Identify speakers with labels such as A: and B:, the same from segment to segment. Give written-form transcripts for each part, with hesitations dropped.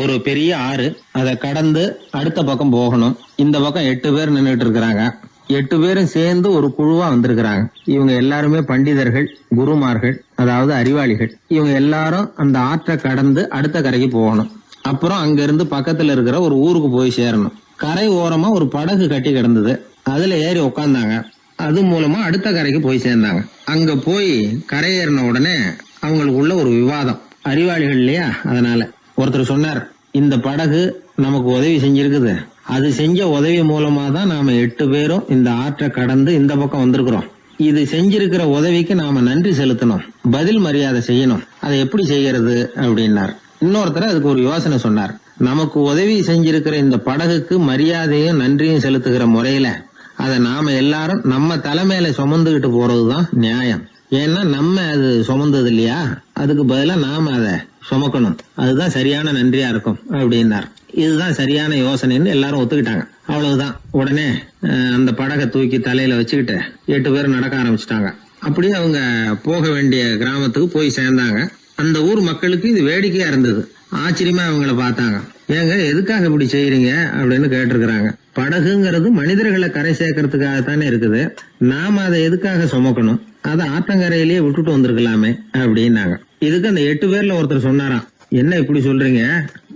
A: ஒரு பெரிய ஆறு, அதை கடந்து அடுத்த பக்கம் போகணும். இந்த பக்கம் 8 பேர் நின்றுட்டு இருக்கிறாங்க. 8 பேரும் சேர்ந்து ஒரு குழுவா வந்திருக்கிறாங்க. இவங்க எல்லாருமே பண்டிதர்கள், குருமார்கள், அதாவது அறிவாளிகள். இவங்க எல்லாரும் அந்த ஆற்றை கடந்து அடுத்த கரைக்கு போகணும். அப்புறம் அங்க இருந்து பக்கத்துல இருக்கிற ஒரு ஊருக்கு போய் சேரணும். கரை ஓரமா ஒரு படகு கட்டி கிடந்தது. அதுல ஏறி உக்காந்தாங்க. அது மூலமா அடுத்த கரைக்கு போய் சேர்ந்தாங்க. அங்க போய் கரையேறின உடனே அவங்களுக்குள்ள ஒரு விவாதம். அறிவாளிகள் இல்லையா, அதனால ஒருத்தர் சொன்னார், இந்த படகு நமக்கு உதவி செஞ்சிருக்குது. அது செஞ்ச உதவி மூலமா தான் நாம 8 பேரும் இந்த ஆற்றை கடந்து இந்த பக்கம் வந்திருக்கிறோம். இது செஞ்சிருக்கிற உதவிக்கு நாம நன்றி செலுத்தணும், பதில் மரியாதை செய்யணும். அதை எப்படி செய்யறது அப்படின்னார். இன்னொருத்தர் அதுக்கு ஒரு யோசனை சொன்னார். நமக்கு உதவி செஞ்சிருக்கிற இந்த படகுக்கு மரியாதையும் நன்றியும் செலுத்துகிற முறையில அதை நாம எல்லாரும் நம்ம தலைமையில சுமந்துகிட்டு போறதுதான் நியாயம். ஏன்னா நம்ம அது சுமந்தது இல்லையா, அதுக்கு பதிலா நாம அதை சுமக்கணும். அதுதான் சரியான நன்றியா இருக்கும் அப்படின்னார். இதுதான் சரியான யோசனைன்னு எல்லாரும் ஒத்துக்கிட்டாங்க. அவ்வளவுதான். உடனே அந்த படகை தூக்கி தலையில வச்சுக்கிட்டு 8 பேர் நடக்க ஆரம்பிச்சிட்டாங்க. அப்படியே அவங்க போக வேண்டிய கிராமத்துக்கு போய் சேர்ந்தாங்க. அந்த ஊர் மக்களுக்கு இது வேடிக்கையா இருந்தது. ஆச்சரியமா அவங்கள பார்த்தாங்க. ஏங்க, எதுக்காக இப்படி செய்யறீங்க அப்படின்னு கேட்டிருக்கிறாங்க. படகுங்கிறது மனிதர்களை கரை சேர்க்கறதுக்காகத்தானே இருக்குது. நாம அதை எதுக்காக சுமக்கணும்? அதை ஆற்றங்கரையிலேயே விட்டுட்டு வந்திருக்கலாமே அப்படின்னாங்க. இதுக்கு அந்த 8 பேர்ல ஒருத்தர் சொன்னாராம், என்ன இப்படி சொல்றீங்க?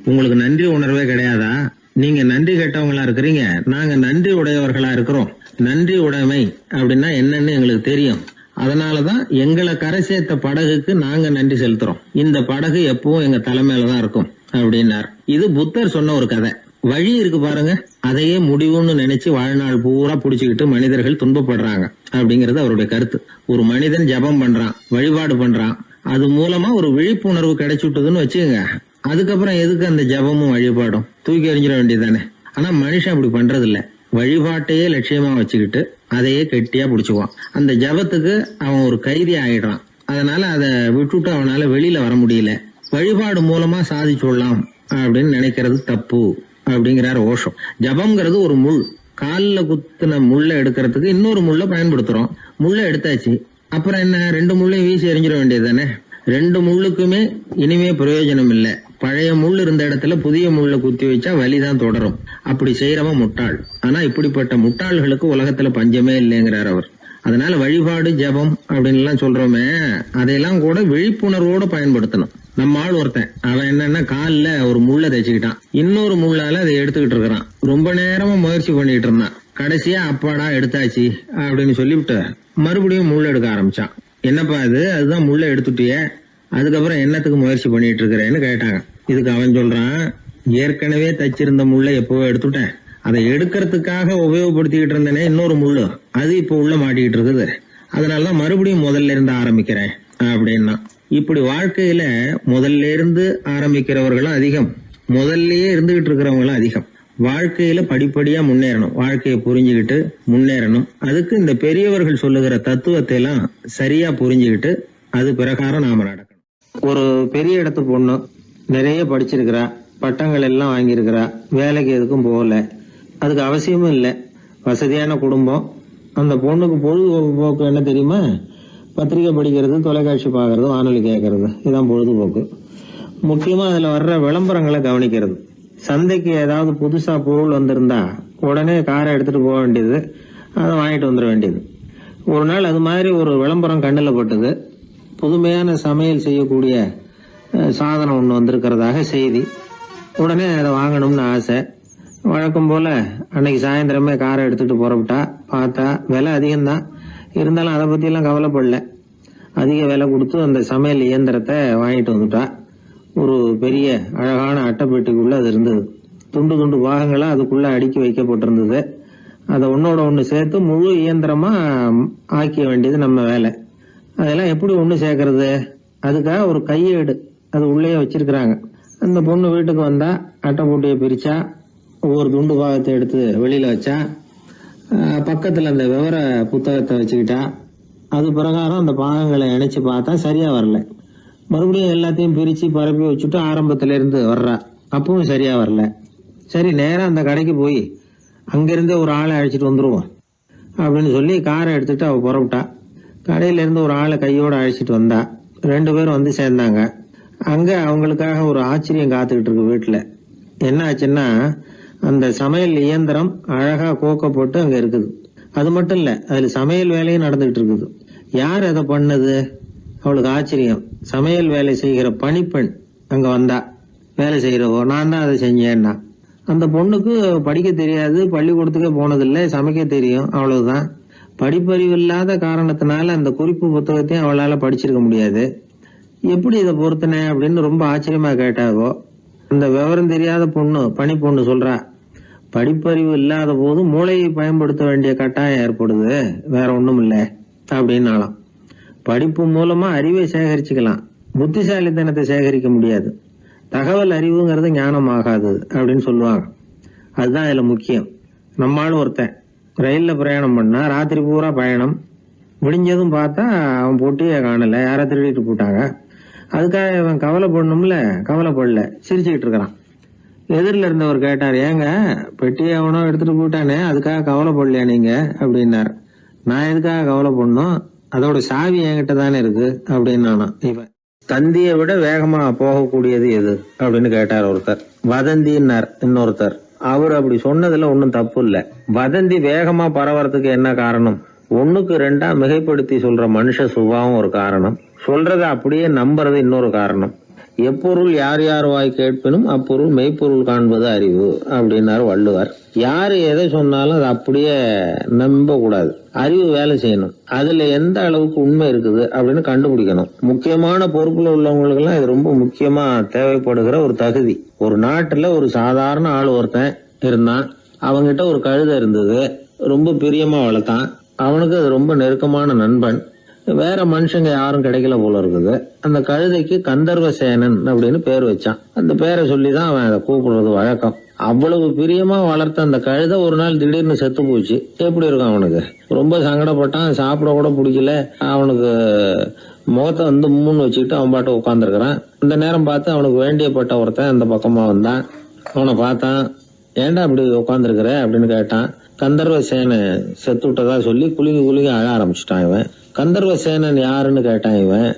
A: உங்களுக்கு நன்றி உணர்வே கிடையாதா? நீங்க நன்றி கெட்டவங்களா இருக்கிறீங்க, நாங்க நன்றி உடையவர்களா இருக்கிறோம். நன்றி உடைமை அப்படின்னா என்னன்னு எங்களுக்கு தெரியும். அதனாலதான் எங்களை கரை சேர்த்த படகுக்கு நாங்க நன்றி செலுத்துறோம். இந்த படகு எப்பவும் எங்க தலைமையிலதான் இருக்கும் அப்படின்னார். இது புத்தர் சொன்ன ஒரு கதை. வழி இருக்கு பாருங்க, அதையே முடிவுன்னு நினைச்சு வாழ்நாள் பூரா புடிச்சுக்கிட்டு மனிதர்கள் துன்பப்படுறாங்க அப்படிங்கறது அவருடைய கருத்து. ஒரு மனிதன் ஜபம் பண்றான், வழிபாடு பண்றான், அது மூலமா ஒரு விழிப்புணர்வு கிடைச்சுட்டுதுன்னு வச்சுக்கோங்க. அதுக்கப்புறம் எதுக்கு அந்த ஜபமும் வழிபாடும்? தூக்கி எறிஞ்சிட வேண்டியதானே. ஆனா மனுஷன் அப்படி பண்றது இல்ல. வழிபாட்டையே லட்சியமா வச்சுக்கிட்டு அதையே கெட்டியா புடிச்சுக்குவான். அந்த ஜபத்துக்கு அவன் ஒரு கைதி ஆயிடுறான். அதனால அதை விட்டுட்டு அவனால வெளியில வர முடியல. வழிபாடு மூலமா சாதிச்சுடலாம் அப்படின்னு நினைக்கிறது தப்பு அப்படிங்கிறார் ஓஷோ. ஜபம்ங்கிறது ஒரு முள். காலில் குத்துன முள்ளை எடுக்கிறதுக்கு இன்னொரு முள்ளை பயன்படுத்துறோம். முள்ளை எடுத்தாச்சு, அப்புறம் என்ன? 2 முள்ளையும் வீசி எறிஞ்சிட வேண்டியது தானே. 2 முள்ளுக்குமே இனிமே பிரயோஜனம் இல்லை. பழைய முள் இருந்த இடத்துல புதிய முள்ள குத்தி வச்சா வலிதான் தொடரும். அப்படி செய்யறவன் முட்டாள். ஆனா இப்படிப்பட்ட முட்டாள்களுக்கு உலகத்துல பஞ்சமே இல்லைங்கிறார் அவர். அதனால வழிபாடு, ஜபம் அப்படின்னு எல்லாம் சொல்றோமே, அதையெல்லாம் கூட விழிப்புணர்வோட பயன்படுத்தணும். நம்ம ஆள் ஒருத்தன், அவன் என்னன்னா காலில் ஒரு முள்ளை தைச்சுக்கிட்டான். இன்னொரு முள்ளால அதை எடுத்துக்கிட்டு இருக்கிறான். ரொம்ப நேரமா முயற்சி பண்ணிட்டு இருந்தான். கடைசியா அப்பாடா எடுத்தாச்சு அப்படின்னு சொல்லிவிட்டு மறுபடியும் முள்ள எடுக்க ஆரம்பிச்சான். என்னப்பா இது, அதுதான் முள்ள எடுத்துட்டிய, அதுக்கப்புறம் என்னத்துக்கு முயற்சி பண்ணிட்டு இருக்கிறேன்னு கேட்டாங்க. இதுக்கு அவன் சொல்றான், ஏற்கனவே தச்சிருந்த முள்ளை எப்பவோ எடுத்துட்டேன். அதை எடுக்கிறதுக்காக உபயோகப்படுத்திக்கிட்டு இருந்தேனே இன்னொரு முள்ளு, அது இப்ப உள்ள மாட்டிக்கிட்டு இருக்குது. அதனாலதான் மறுபடியும் முதல்ல இருந்து ஆரம்பிக்கிறேன் அப்படின்னா. இப்படி வாழ்க்கையில முதல்ல இருந்து ஆரம்பிக்கிறவர்களும் அதிகம், முதல்லயே இருந்துகிட்டு இருக்கிறவங்களும் அதிகம். வாழ்க்கையில படிப்படியா முன்னேறணும், வாழ்க்கையை புரிஞ்சுக்கிட்டு முன்னேறணும். அதுக்கு இந்த பெரியவர்கள் சொல்லுகிற தத்துவத்தை எல்லாம் சரியா புரிஞ்சுக்கிட்டு அது பிரகாரம் நாம நடக்கணும். ஒரு பெரிய இடத்து பொண்ணு நிறைய படிச்சிருக்கிறா, பட்டங்கள் எல்லாம் வாங்கியிருக்கிறா, வேலைக்கு எதுக்கும் போகல, அதுக்கு அவசியமும் இல்லை. வசதியான குடும்பம். அந்த பொண்ணுக்கு பொழுதுபோக்கு என்ன தெரியுமா? பத்திரிகை படிக்கிறது, தொலைக்காட்சி பார்க்கறது, வானொலி கேட்கறது, இதுதான் பொழுதுபோக்கு. முக்கியமா அதுல வர்ற விளம்பரங்களை கவனிக்கிறது. சந்தைக்கு ஏதாவது புதுசா பொருள் வந்திருந்தா உடனே காரை எடுத்துட்டு போக வேண்டியது, அதை வாங்கிட்டு வந்துட வேண்டியது. ஒரு நாள் அது மாதிரி ஒரு விளம்பரம் கண்ணில் பட்டது. புதுமையான சமையல் செய்யக்கூடிய சாதனம் ஒன்று வந்திருக்கிறதாக செய்தி. உடனே அதை வாங்கணும்னு ஆசை. வழக்கம் போல அன்னைக்கு சாயந்தரமே காரை எடுத்துட்டு புறப்பட்டா. பார்த்தா விலை அதிகம்தான், இருந்தாலும் அதை பத்தியெல்லாம் கவலைப்படல. அதிக விலை கொடுத்து அந்த சமையல் இயந்திரத்தை வாங்கிட்டு வந்துட்டா. ஒரு பெரிய அழகான அட்டைப்பெட்டிக்குள்ள அது இருந்தது. துண்டு துண்டு பாகங்களா அதுக்குள்ள அடுக்கி வைக்கப்பட்டிருந்தது. அதை ஒன்னோட ஒண்ணு சேர்த்து முழு இயந்திரமா ஆக்கிய வேண்டியது நம்ம வேலை. அதெல்லாம் எப்படி ஒண்ணு சேர்க்கறது? அதுக்காக ஒரு கையேடு அது உள்ளே வச்சிருக்கிறாங்க. அந்த பொண்ணு வீட்டுக்கு வந்தா அட்டைப்பூட்டியை பிரிச்சா, ஒவ்வொரு துண்டு பாகத்தை எடுத்து வெளியில வச்சா, பக்கத்துல அந்த விவர புத்தகத்தை வச்சுக்கிட்டா. அது பிரகாரம் அந்த பாகங்களை இணைச்சு பார்த்தா சரியா வரல. மறுபடியும் எல்லாத்தையும் பிரிச்சு பரப்பி வச்சுட்டு ஆரம்பத்துல இருந்து வர்றா. அப்பவும் சரியா வரல. சரி, நேரம் அந்த கடைக்கு போய் அங்கிருந்தே ஒரு ஆளை அழைச்சிட்டு வந்துருவோம் அப்படின்னு சொல்லி காரை எடுத்துட்டு அவ புறப்பட்டா. கடையில இருந்து ஒரு ஆளை கையோட அழைச்சிட்டு வந்தா. 2 பேரும் வந்து சேர்ந்தாங்க. அங்க அவங்களுக்காக ஒரு ஆச்சரியம் காத்துக்கிட்டு இருக்கு வீட்டுல. என்ன ஆச்சுன்னா, அந்த சமையல் இயந்திரம் அழகா கோக்கப்பட்டு அங்க இருக்குது. அது மட்டும் இல்ல, அதுல சமையல் வேலையும் நடந்துகிட்டு இருக்குது. யார் அதை பண்ணது? அவளுக்கு ஆச்சரியம். சமையல் வேலை செய்கிற பணிப்பெண் அங்க வந்தா. வேலை செய்யறவோ, நான் தான் அதை செஞ்சேன்னா. அந்த பொண்ணுக்கு படிக்க தெரியாது, பள்ளிக்கூடத்துக்கே போனதில்லை, சமைக்க தெரியும், அவ்வளவுதான். படிப்பறிவு இல்லாத காரணத்தினால அந்த குறிப்பு புத்தகத்தையும் அவளால படிச்சிருக்க முடியாது. எப்படி இதை பொறுத்தன அப்படின்னு ரொம்ப ஆச்சரியமா கேட்டாவோ, அந்த விவரம் தெரியாத பொண்ணு, பணி பொண்ணு சொல்றா, படிப்பறிவு இல்லாத போது மூளையை பயன்படுத்த வேண்டிய கட்டாயம் ஏற்படுது, வேற ஒண்ணும் இல்ல அப்படின்னாலாம். படிப்பு மூலமா அறிவை சேகரிச்சுக்கலாம், புத்திசாலித்தனத்தை சேகரிக்க முடியாது. தகவல் அறிவுங்கிறது ஞானம் ஆகாது அப்படின்னு சொல்லுவாங்க. அதுதான் இதுல முக்கியம். நம்மாலும் ஒருத்தன் ரயில்ல பிரயாணம் பண்ணா, ராத்திரி பூரா பயணம், விடிஞ்சதும் பார்த்தா அவன் போட்டியே காணல, யாரை திருடிட்டு போட்டாங்க. அதுக்காக இவன் கவலைப்படணும்ல, கவலைப்படல, சிரிச்சுக்கிட்டு இருக்கிறான். எதிரில் இருந்தவர் கேட்டார், ஏங்க பெட்டியை அவனோ எடுத்துட்டு போட்டானே, அதுக்காக கவலைப்படலையா நீங்க அப்படின்னாரு. நான் எதுக்காக கவலைப்படணும், அதோட சாவி என்கிட்ட தானே இருக்கு அப்படின்னு நானும். இவன் தந்தியை விட வேகமா போகக்கூடியது எது அப்படின்னு கேட்டார் ஒருத்தர். வதந்தின்னார் இன்னொருத்தர். அவர் அப்படி சொன்னதுல ஒன்னும் தப்பு இல்ல. வதந்தி வேகமா பரவறதுக்கு என்ன காரணம்? 1க்கு 2 மிகைப்படுத்தி சொல்ற மனுஷ சுபாவம் ஒரு காரணம், சொல்றத அப்படியே நம்புறது இன்னொரு காரணம். எப்பொருள் யார் யார் வாய் கேட்பினும் அப்பொருள் மெய்ப்பொருள் காண்பது அறிவு அப்படின்னாரு வள்ளுவர். யாரு எதை சொன்னாலும் அதை அப்படியே நம்ப கூடாது, அறிவு வேலை செய்யணும். அதுல எந்த அளவுக்கு உண்மை இருக்குது அப்படின்னு கண்டுபிடிக்கணும். முக்கியமான பொறுப்புல உள்ளவங்களுக்கு எல்லாம் இது ரொம்ப முக்கியமா தேவைப்படுகிற ஒரு தகுதி. ஒரு நாட்டுல ஒரு சாதாரண ஆள் ஒருத்தன் இருந்தான். அவங்கிட்ட ஒரு கழுதை இருந்தது, ரொம்ப பிரியமா வளர்த்தான். அவனுக்கு அது ரொம்ப நெருக்கமான நண்பன். வேற மனுஷங்க யாரும் கிடைக்கல போல இருக்குது. அந்த கழுதைக்கு கந்தர்வசேனன் அப்படின்னு பேர் வச்சான். அந்த பேரை சொல்லிதான் அவன் அதை கூப்பிடுறது வழக்கம். அவ்வளவு பிரியமா வளர்த்த அந்த கழுதை ஒரு நாள் திடீர்னு செத்து போச்சு. எப்படி இருக்கும் அவனுக்கு? ரொம்ப சங்கடப்பட்டான், சாப்பிட கூட பிடிக்கல. அவனுக்கு முகத்தை வந்து மூணு வச்சுக்கிட்டு அவன் பாட்டு உட்காந்துருக்கிறான். அந்த நேரம் பார்த்து அவனுக்கு வேண்டியப்பட்ட ஒருத்தன் அந்த பக்கமா வந்தான். அவனை பார்த்தான். ஏன்டா அப்படி உட்காந்துருக்கிற அப்படின்னு கேட்டான். கந்தர்வசேன செத்து விட்டதா சொல்லி குலுங்கி அழ ஆரம்பிச்சுட்டான் இவன். கந்தர்வசேனன் யாருன்னு கேட்டான் இவன்.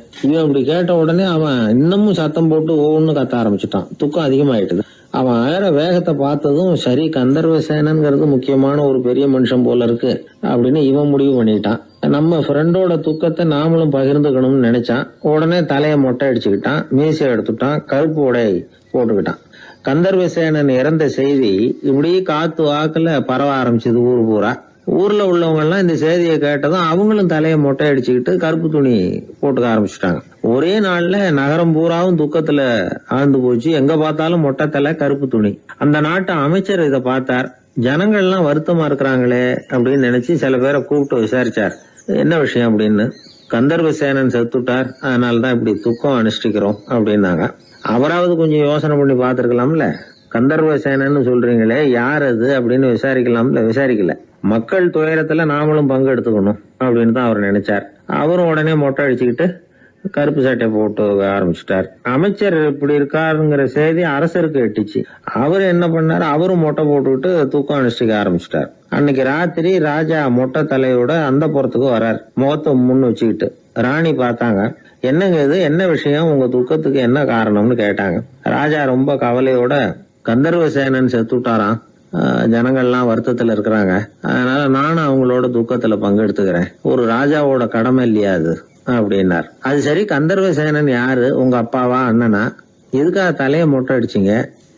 A: அப்படி கேட்ட உடனே அவன் இன்னமும் சத்தம் போட்டு ஒவ்வொன்னு கத்த ஆரம்பிச்சுட்டான். துக்கம் அதிகமாயிட்டுது. அவன் அழற வேகத்தை பார்த்ததும், சரி கந்தர்வசேனன்கிறது முக்கியமான ஒரு பெரிய மனுஷன் போல இருக்கு அப்படின்னு இவன் முடிவு பண்ணிட்டான். நம்ம ஃப்ரெண்டோட துக்கத்தை நாமளும் பகிர்ந்துக்கணும்னு நினைச்சான். உடனே தலையை மொட்டை அடிச்சுக்கிட்டான், மீசை எடுத்துட்டான், கருப்பு உடை போட்டுக்கிட்டான். கந்தர்வசேனன் இறந்த செய்தி இப்படியே காத்து வாக்குல பரவ ஆரம்பிச்சது ஊர் பூரா. ஊர்ல உள்ளவங்க எல்லாம் இந்த செய்தியை கேட்டதும் அவங்களும் தலையை மொட்டை அடிச்சுக்கிட்டு கருப்பு துணி போட்டுக்க ஆரம்பிச்சுட்டாங்க. ஒரே நாள்ல நகரம் பூராவும் துக்கத்துல ஆழ்ந்து போச்சு. எங்க பார்த்தாலும் மொட்டை தலை, கருப்பு துணி. அந்த நாட்டு அமைச்சர் இதை பார்த்தார். ஜனங்கள் எல்லாம் வருத்தமா இருக்கிறாங்களே அப்படின்னு நினைச்சு சில பேரை கூப்பிட்டு விசாரிச்சார், என்ன விஷயம் அப்படின்னு. கந்தர்வசேனன் செத்துட்டார், அதனாலதான் இப்படி துக்கம் அனுஷ்டிக்கிறோம் அப்படின்னாங்க. அவராவது கொஞ்சம் யோசனை பண்ணி பார்த்திருக்கலாம்ல. கந்தர்வசேனன்னு சொல்றீங்களே, யார் அது அப்படின்னு விசாரிக்கலாம்ல. விசாரிக்கல. மக்கள் துயரத்துல நாமளும் பங்கு எடுத்துக்கணும் அப்படின்னு தான் அவர் நினைச்சார். அவரும் உடனே மொட்டை அடிச்சுக்கிட்டு கருப்பு சட்டை போட்டு ஆரம்பிச்சுட்டார். அமைச்சர் இப்படி இருக்காருங்கிற செய்தி அரசருக்கு எட்டுச்சு. அவர் என்ன பண்ணாரு, அவரும் மொட்டை போட்டுக்கிட்டு தூக்கம் அனுஷ்டிக்க ஆரம்பிச்சுட்டார். அன்னைக்கு ராத்திரி ராஜா மொட்டை தலையோட அந்த புறத்துக்கு வரார், முகத்தை முன்னு வச்சுக்கிட்டு. ராணி பார்த்தாங்க. என்னங்க இது, என்ன விஷயம், உங்க துக்கத்துக்கு என்ன காரணம்னு கேட்டாங்க. ராஜா ரொம்ப கவலையோட, கந்தர்வசேனன் செத்துட்டாராம், ஜனங்கள்லாம் வருத்தத்துல இருக்கிறாங்க, அதனால நானும் அவங்களோட துக்கத்துல பங்கெடுத்துக்கிறேன், ஒரு ராஜாவோட கடமை இல்லையா அது அப்படின்னார். அது சரி, கந்தர்வசேனன் யாரு, உங்க அப்பாவா அண்ணனா, எதுக்காக தலையை மொட்டை அடிச்சிங்க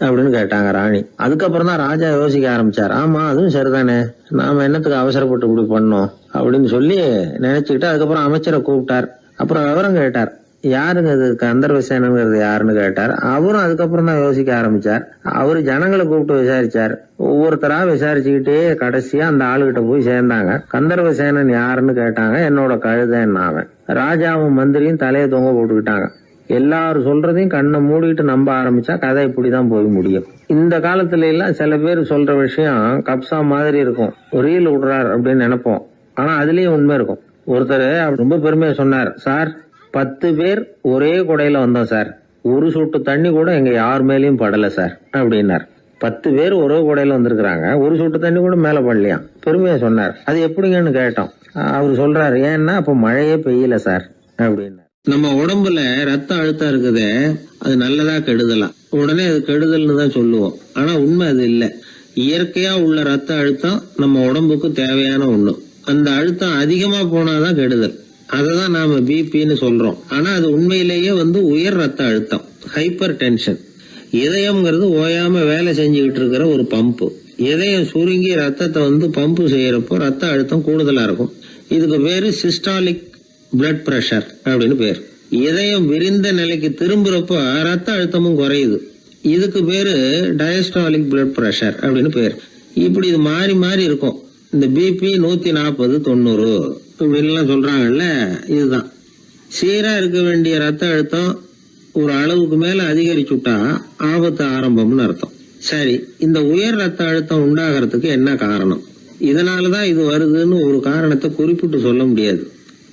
A: அப்படின்னு கேட்டாங்க ராணி. அதுக்கப்புறம் தான் ராஜா யோசிக்க ஆரம்பிச்சார். ஆமா, அதுவும் சரிதானே, நாம என்னத்துக்கு அவசரப்பட்டு இப்படி பண்ணோம் அப்படின்னு சொல்லி நினைச்சுக்கிட்டு அதுக்கப்புறம் அமைச்சரை கூப்பிட்டார். அப்புறம் விவரம் கேட்டார். யாருங்க இது கந்தர்வசேனங்கிறது யாருன்னு கேட்டார். அவரும் அதுக்கப்புறம் தான் யோசிக்க ஆரம்பிச்சார். அவரு ஜனங்களை கூப்பிட்டு விசாரிச்சார். ஒவ்வொருத்தரா விசாரிச்சுக்கிட்டே கடைசியா அந்த ஆளுகிட்ட போய் சேர்ந்தாங்க. கந்தர்வசேனன் யாருன்னு கேட்டாங்க. என்னோட கழுதைன்னு அவன். ராஜாவும் மந்திரியும் தலையை தொங்க போட்டுக்கிட்டாங்க. எல்லாரும் சொல்றதையும் கண்ணை மூடிட்டு நம்ப ஆரம்பிச்சா கதை இப்படிதான் போய் முடியும். இந்த காலத்துல எல்லாம் சில பேர் சொல்ற விஷயம் கப்சா மாதிரி இருக்கும், ரீல் விடுறார் அப்படின்னு நினைப்போம். ஆனா அதுலயும் உண்மை இருக்கும். ஒருத்தர் ரொம்ப பெருமையா சொன்னார், சார் 10 பேர் ஒரே குடையில வந்தோம் சார், ஒரு சொட்டு தண்ணி கூட எங்க யார் மேலயும் படல சார் அப்படின்னார். 10 பேர் ஒரே குடையில வந்திருக்கிறாங்க, ஒரு சொட்டு தண்ணி கூட மேல படலையா, பெருமையா சொன்னார். அது எப்படிங்கன்னு கேட்டோம். அவர் சொல்றாரு, ஏன்னா அப்ப மழையே பெய்யல சார் அப்படின்னார். நம்ம உடம்புல ரத்த அழுத்தம் இருக்குதே, அது நல்லதா கெடுதலா? உடனே அது கெடுதல்னு தான் சொல்லுவோம். ஆனா உண்மை அது இல்லை. இயற்கையா உள்ள ரத்த அழுத்தம் நம்ம உடம்புக்கு தேவையான ஒண்ணு. அந்த அழுத்தம் அதிகமா போனாதான் கெடுதல். அததான் நாம பிபின்னு சொல்றோம். ஆனா அது உண்மையிலேயே உயர் ரத்த அழுத்தம், ஹைப்பர் டென்ஷன். இதயம்ங்கிறது ஓயாம வேலை செஞ்சுக்கிட்டு இருக்கிற ஒரு பம்பு. இதயம் சுருங்கி ரத்தத்தை பம்பு செய்யறப்போ ரத்த அழுத்தம் கூடுதலா இருக்கும். இதுக்கு பேரு சிஸ்டாலிக் பிளட் பிரஷர் அப்படின்னு பேர். இதயம் விரிந்த நிலைக்கு திரும்புறப்போ ரத்த அழுத்தமும் குறையுது. இதுக்கு பேரு டயஸ்டாலிக் பிளட் பிரஷர் அப்படின்னு பேர். இப்படி இது மாறி மாறி இருக்கும். இந்த பிபி 140 90 இப்படின்லாம் சொல்றாங்கல்ல, இதுதான். சீரா இருக்க வேண்டிய ரத்த அழுத்தம் ஒரு அளவுக்கு மேல அதிகரிச்சுட்டா ஆபத்து ஆரம்பம்னு அர்த்தம். சரி, இந்த உயர் ரத்த அழுத்தம் உண்டாகிறதுக்கு என்ன காரணம்? இதனாலதான் இது வருதுன்னு ஒரு காரணத்தை குறிப்பிட்டு சொல்ல முடியாது.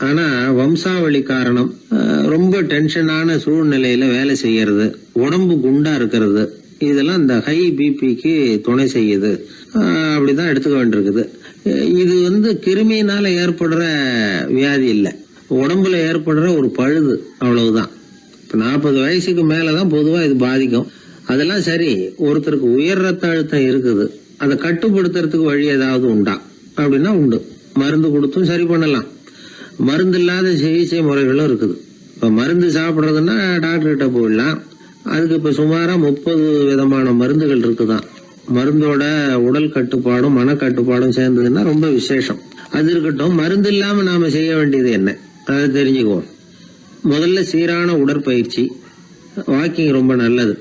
A: ஆனா வம்சாவளி காரணம், ரொம்ப டென்ஷனான சூழ்நிலையில வேலை செய்யறது, உடம்பு குண்டா இருக்கிறது, இதெல்லாம் இந்த ஹை பிபிக்கு துணை செய்யுது. அப்படிதான் எடுத்துக்க வேண்டியிருக்குது. இது கிருமியினால ஏற்படுற வியாதி இல்லை, உடம்புல ஏற்படுற ஒரு பழுது, அவ்வளவுதான். 40 வயசுக்கு மேலதான் பொதுவா இது பாதிக்கும். அதெல்லாம் சரி, ஒருத்தருக்கு உயர் ரத்த அழுத்தம் இருக்குது, அதை கட்டுப்படுத்துறதுக்கு வழி ஏதாவது உண்டா அப்படின்னா உண்டு. மருந்து கொடுத்தும் சரி பண்ணலாம். மருந்து இல்லாத சிகிச்சை முறைகளும் இருக்குது. இப்ப மருந்து சாப்பிடுறதுன்னா டாக்டர் கிட்ட போயிடலாம். அதுக்கு இப்ப சுமாரா 30 விதமான மருந்துகள் இருக்குதான். மருந்தோட உடல் கட்டுப்பாடும் மனக்கட்டுப்பாடும் சேர்ந்ததுன்னா ரொம்ப விசேஷம். அது இருக்கட்டும், மருந்து இல்லாம நாம செய்ய வேண்டியது என்ன, அதை தெரிஞ்சுக்குவோம். முதல்ல சீரான உடற்பயிற்சி, வாக்கிங் ரொம்ப நல்லது.